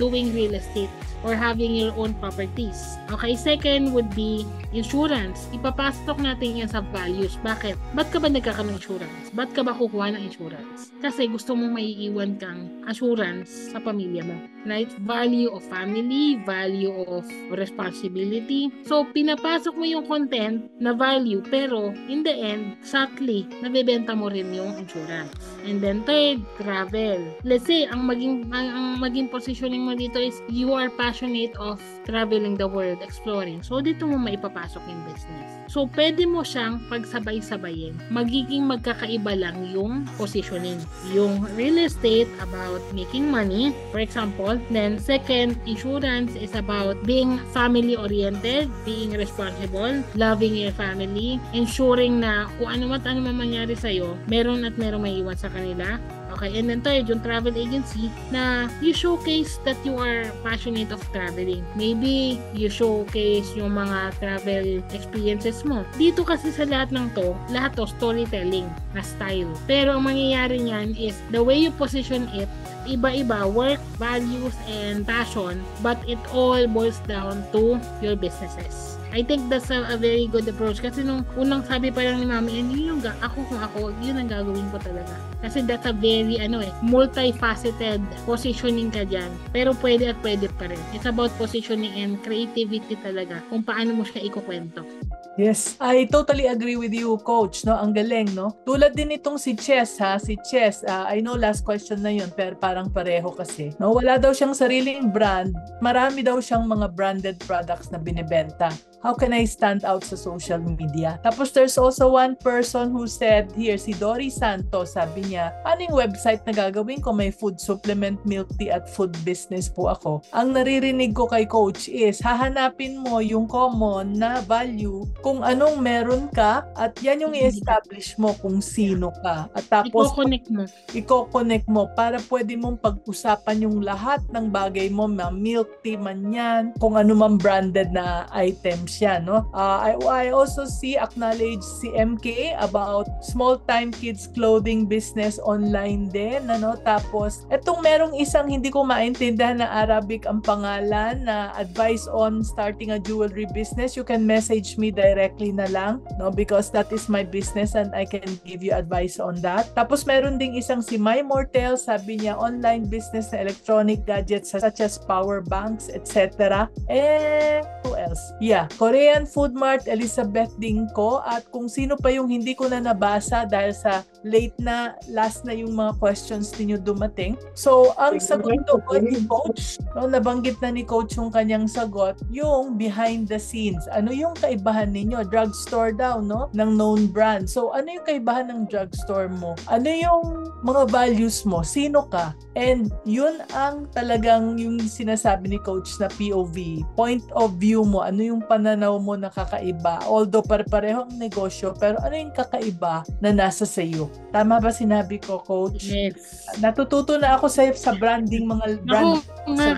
doing real estate. or having your own properties. Okay, second would be insurance. Ipapasok natin yan sa values. Bakit? Ba't ka ba nagkakaroon ng insurance? Ba't ka ba kukuha ng insurance? Kasi gusto mong maiiwan kang assurance sa pamilya mo. Right? Value of family, value of responsibility. So, pinapasok mo yung content na value, pero in the end, subtly, nabebenta mo rin yung insurance. And then third, travel. Let's say, ang maging positioning mo dito is you are passionate of traveling the world, exploring. So, dito mo maipapasok yung business. So, pwede mo siyang pagsabay-sabayin. Magiging magkakaiba lang yung positioning. Yung real estate about making money, for example. Then, second, insurance is about being family-oriented, being responsible, loving your family, ensuring na kung ano man mangyari sa'yo, meron at meron may iwan sa kanila. Okay, and then third, yung travel agency na you showcase that you are passionate of traveling. Maybe you showcase yung mga travel experiences mo. Dito kasi sa lahat to storytelling na style. Pero ang mangyayari niyan is the way you position it, iba-iba, work, values, and passion, but it all boils down to your businesses. I think that's a very good approach kasi nung unang sabi pa lang ni Mami, yun yung ako, yun ang gagawin ko talaga. Kasi that's a very, multifaceted positioning ka dyan. Pero pwede at pwede pa rin. It's about positioning and creativity talaga kung paano mo siya ikukwento. Yes, I totally agree with you, Coach. No, ang galing, no? Tulad din itong si Chess, ha? Si Chess, I know last question na yun, pero parang pareho kasi. No, wala daw siyang sariling brand. Marami daw siyang mga branded products na binibenta. How can I stand out sa social media? Tapos there's also one person who said here, si Dory Santos, sabi niya, anong website na gagawin ko? May food supplement, milk tea at food business po ako. Ang naririnig ko kay Coach is, hahanapin mo yung common na value kung anong meron ka at yan yung i-establish mo kung sino ka. At tapos, i-connect mo para pwede mong pag-usapan yung lahat ng bagay mo, milk tea man yan, kung ano man branded na items yan, no? I also acknowledge si MK about small-time kids clothing business online din, ano? Tapos, etong merong isang hindi ko maintindihan na Arabic ang pangalan na advice on starting a jewelry business. You can message me directly na lang, no? Because that is my business and I can give you advice on that. Tapos, meron ding isang si My Mortel, sabi niya, online business na electronic gadgets such as power banks, etc. Who else? Yeah, Korean Food Mart, Elizabeth Dingko, at kung sino pa yung hindi ko na nabasa dahil sa last na yung mga questions ninyo dumating. So, ang sagot doon ni Coach, no, nabanggit na ni Coach yung kanyang sagot, yung behind the scenes. Ano yung kaibahan ninyo? Drugstore daw, no? Ng known brand. So, ano yung kaibahan ng drugstore mo? Ano yung mga values mo? Sino ka? And yun ang talagang yung sinasabi ni Coach na POV, point of view mo, ano yung pananaw mo na kakaiba. Although pareho ang negosyo, pero ano yung kakaiba na nasa sa iyo? Tama ba sinabi ko, Coach? Yes. Natututo na ako sa branding, mga brand.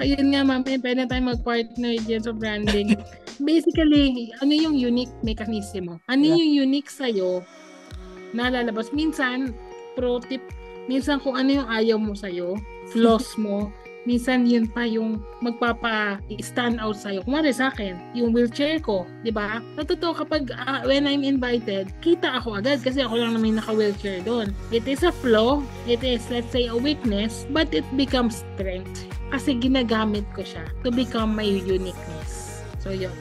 Yun nga, ma'am, pwede tayo mag-partner dyan sa branding. Basically, ano yung unique mechanism mo? Ano yung unique sa'yo na lalabas? Minsan, pro tip, minsan kung ano yung ayaw mo sa'yo, flaws mo, minsan yun pa yung magpapa-stand out sa'yo. Kumari sa akin, yung wheelchair ko, di ba? Totoo kapag when I'm invited, kita ako agad kasi ako lang naman naka-wheelchair doon. It is a flaw, it is, let's say, a weakness, but it becomes strength. Kasi ginagamit ko siya to become my uniqueness. So, yun.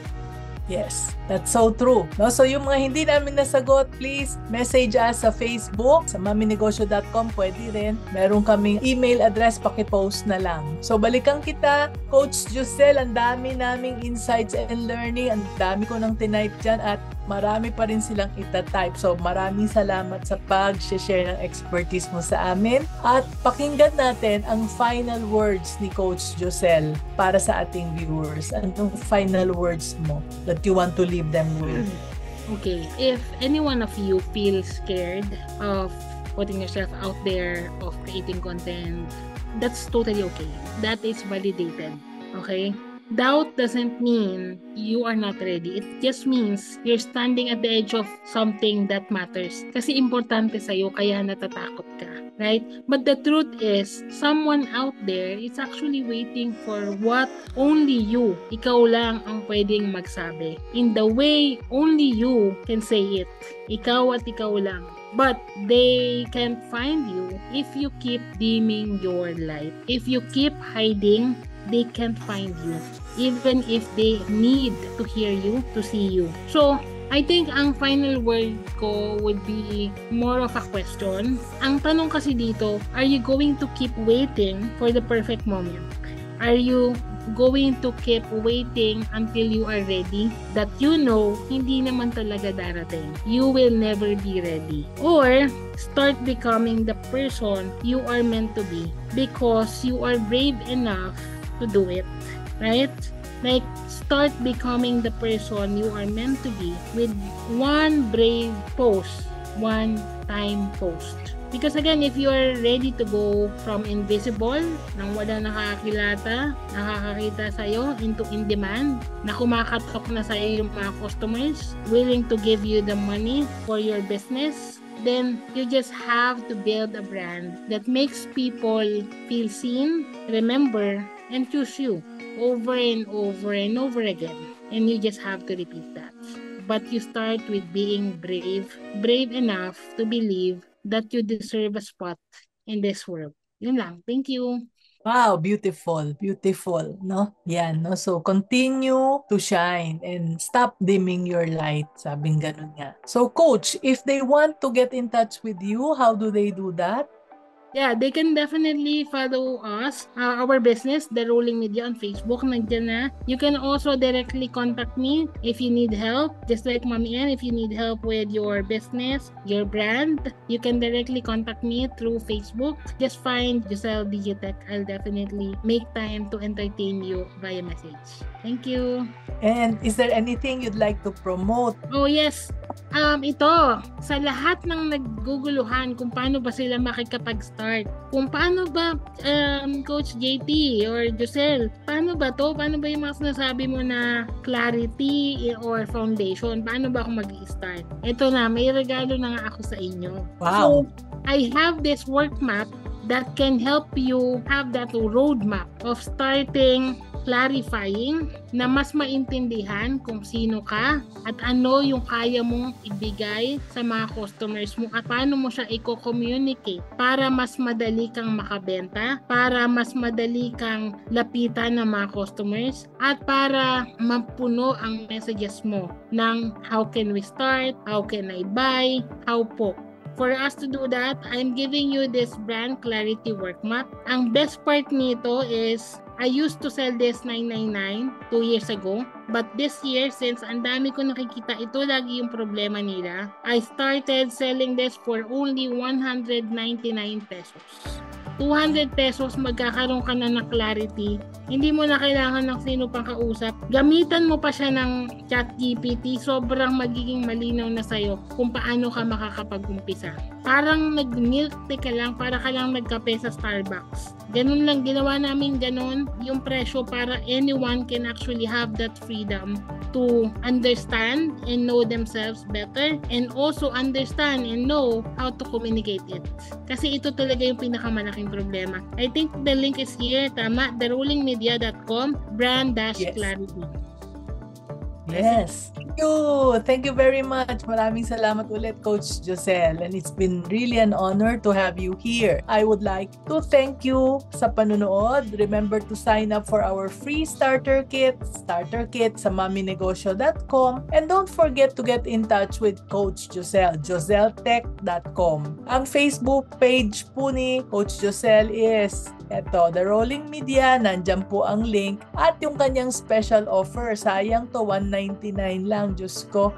Yes, that's so true. No? So yung mga hindi namin nasagot, please message us sa Facebook, sa maminegosyo.com, pwede rin. Meron kaming email address, pakipost na lang. So balikan kita, Coach Josel, ang dami naming insights and learning, ang dami ko nang tinype dyan at marami pa rin silang itatype. So maraming salamat sa pag-share ng expertise mo sa amin. At pakinggan natin ang final words ni Coach Josel para sa ating viewers. Anong final words mo that you want to leave them with? Okay, if any one of you feels scared of putting yourself out there, of creating content, that's totally okay. That is validated. Okay? Doubt doesn't mean you are not ready. It just means you're standing at the edge of something that matters. Kasi importante sa'yo, kaya natatakot ka. right? But the truth is, someone out there is actually waiting for what only you, ikaw lang ang pwedeng magsabi. In the way only you can say it. Ikaw at ikaw lang. But they can't find you if you keep dimming your light. If you keep hiding, they can't find you. Even if they need to hear you, to see you. So, I think ang final word ko would be more of a question. Ang tanong kasi dito, are you going to keep waiting for the perfect moment? Are you going to keep waiting until you are ready that you know hindi naman talaga darating? You will never be ready. Or start becoming the person you are meant to be because you are brave enough to do it, right? Like, start becoming the person you are meant to be with one brave post, one time post. Because again, if you are ready to go from invisible, nang wala nakakakita sa'yo, into in-demand, na kumakatok na sa'yo yung mga customers, willing to give you the money for your business, then you just have to build a brand that makes people feel seen, remember, and choose you over and over and over again. And you just have to repeat that. But you start with being brave enough to believe that you deserve a spot in this world. Yun lang. Thank you. Wow, beautiful, beautiful, no? Yan, no? So, continue to shine and stop dimming your light. Sabing ganun nga. So, Coach, if they want to get in touch with you, how do they do that? Yeah, they can definitely follow us, our business, The Rolling Media on Facebook. Nandiyan na. You can also directly contact me if you need help. Just like Mami Ann, if you need help with your business, your brand, you can directly contact me through Facebook. Just find Giselle Digitech. I'll definitely make time to entertain you via message. Thank you. And is there anything you'd like to promote? Oh yes. Ito, sa lahat ng nagguguluhan kung paano ba sila makikapag-start, kung paano ba, Coach JT or Giselle, paano ba to? Paano ba yung mga sinasabi mo na clarity or foundation? Paano ba ako mag-i-start? Ito na, may regalo na nga ako sa inyo. Wow. So, I have this work map that can help you have that roadmap of starting, clarifying, na mas maintindihan kung sino ka at ano yung kaya mong ibigay sa mga customers mo at paano mo siya i-communicate para mas madali kang makabenta, para mas madali kang lapitan ng mga customers at para mapuno ang messages mo ng how can we start, how can I buy, how po. For us to do that, I'm giving you this brand clarity work map. Ang best part nito is I used to sell this $999 2 years ago. But this year, since ang dami ko nakikita, ito lagi yung problema nila, I started selling this for only 199 pesos. 200 pesos magkakaroon ka na ng clarity. Hindi mo na kailangan ng sino pang kausap. Gamitan mo pa siya ng ChatGPT. Sobrang magiging malinaw na sa'yo kung paano ka makakapag-umpisa. Parang nag-milk tea ka lang, para ka lang nagkape sa Starbucks. Ganun lang, ginawa namin ganun. Yung presyo para anyone can actually have that freedom to understand and know themselves better and also understand and know how to communicate it. Kasi ito talaga yung pinakamalaking problema. I think the link is here, tama? therollingmedia.com brand-clarity. Yes. Thank you very much. Maraming salamat ulit, Coach Giselle. And it's been really an honor to have you here. I would like to thank you sa panunood. Remember to sign up for our free starter kit sa maminegosyo.com. And don't forget to get in touch with Coach Giselle, joseltech.com. Ang Facebook page po ni Coach Giselle is eto, The Rolling Media, nandyan po ang link at yung kanyang special offer, sayang to, $199 lang, Diyos ko,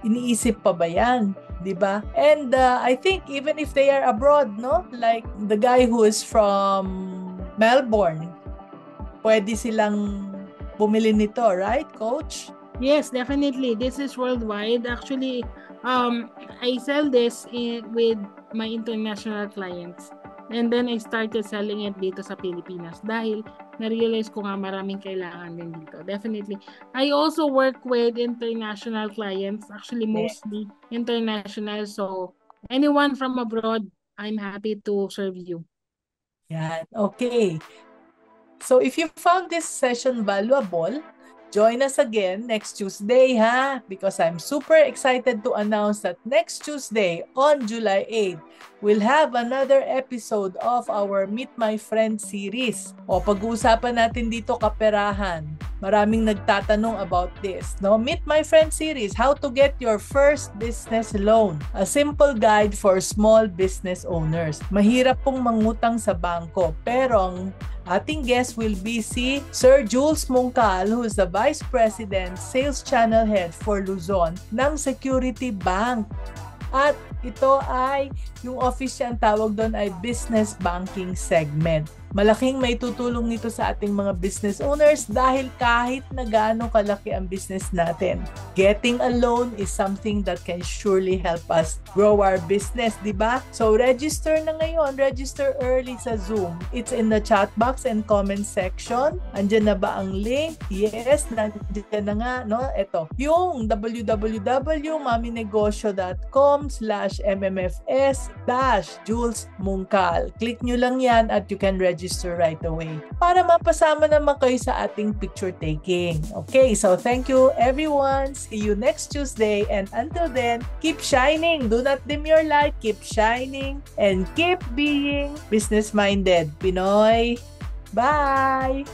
iniisip pa ba yan? Diba? And I think even if they are abroad, no? Like the guy who is from Melbourne, pwede silang bumili nito, right, Coach? Yes, definitely. This is worldwide. Actually, I sell this with my international clients. And then I started selling it dito sa Pilipinas dahil na-realize ko nga maraming kailangan din dito. Definitely. I also work with international clients, actually mostly international. So anyone from abroad, I'm happy to serve you. Yan. Okay. So if you found this session valuable, join us again next Tuesday, ha? Because I'm super excited to announce that next Tuesday, on July 8th, we'll have another episode of our Meet My Friend series. O pag-uusapan natin dito kaperahan. Maraming nagtatanong about this. No? Meet My Friend series, how to get your first business loan. A simple guide for small business owners. Mahirap pong mangutang sa bangko, pero ang ating guest will be si Sir Jules Mungcal, who is the Vice President, Sales Channel Head for Luzon ng Security Bank. At ito ay, yung office niya, ang tawag doon ay Business Banking Segment. Malaking may tutulong nito sa ating mga business owners dahil kahit na gaano kalaki ang business natin, getting a loan is something that can surely help us grow our business, di ba? So register na ngayon, register early sa Zoom. It's in the chat box and comment section. Andiyan na ba ang link? Yes, nandiyan na nga, no? Ito, yung www.maminegosyo.com/mmfs-Jules Mungcal. Click nyo lang yan at you can register right away para mapasama naman kayo sa ating picture taking. Okay, so thank you everyone. See you next Tuesday, and until then, keep shining. Do not dim your light. Keep shining and keep being business-minded. Pinoy, bye!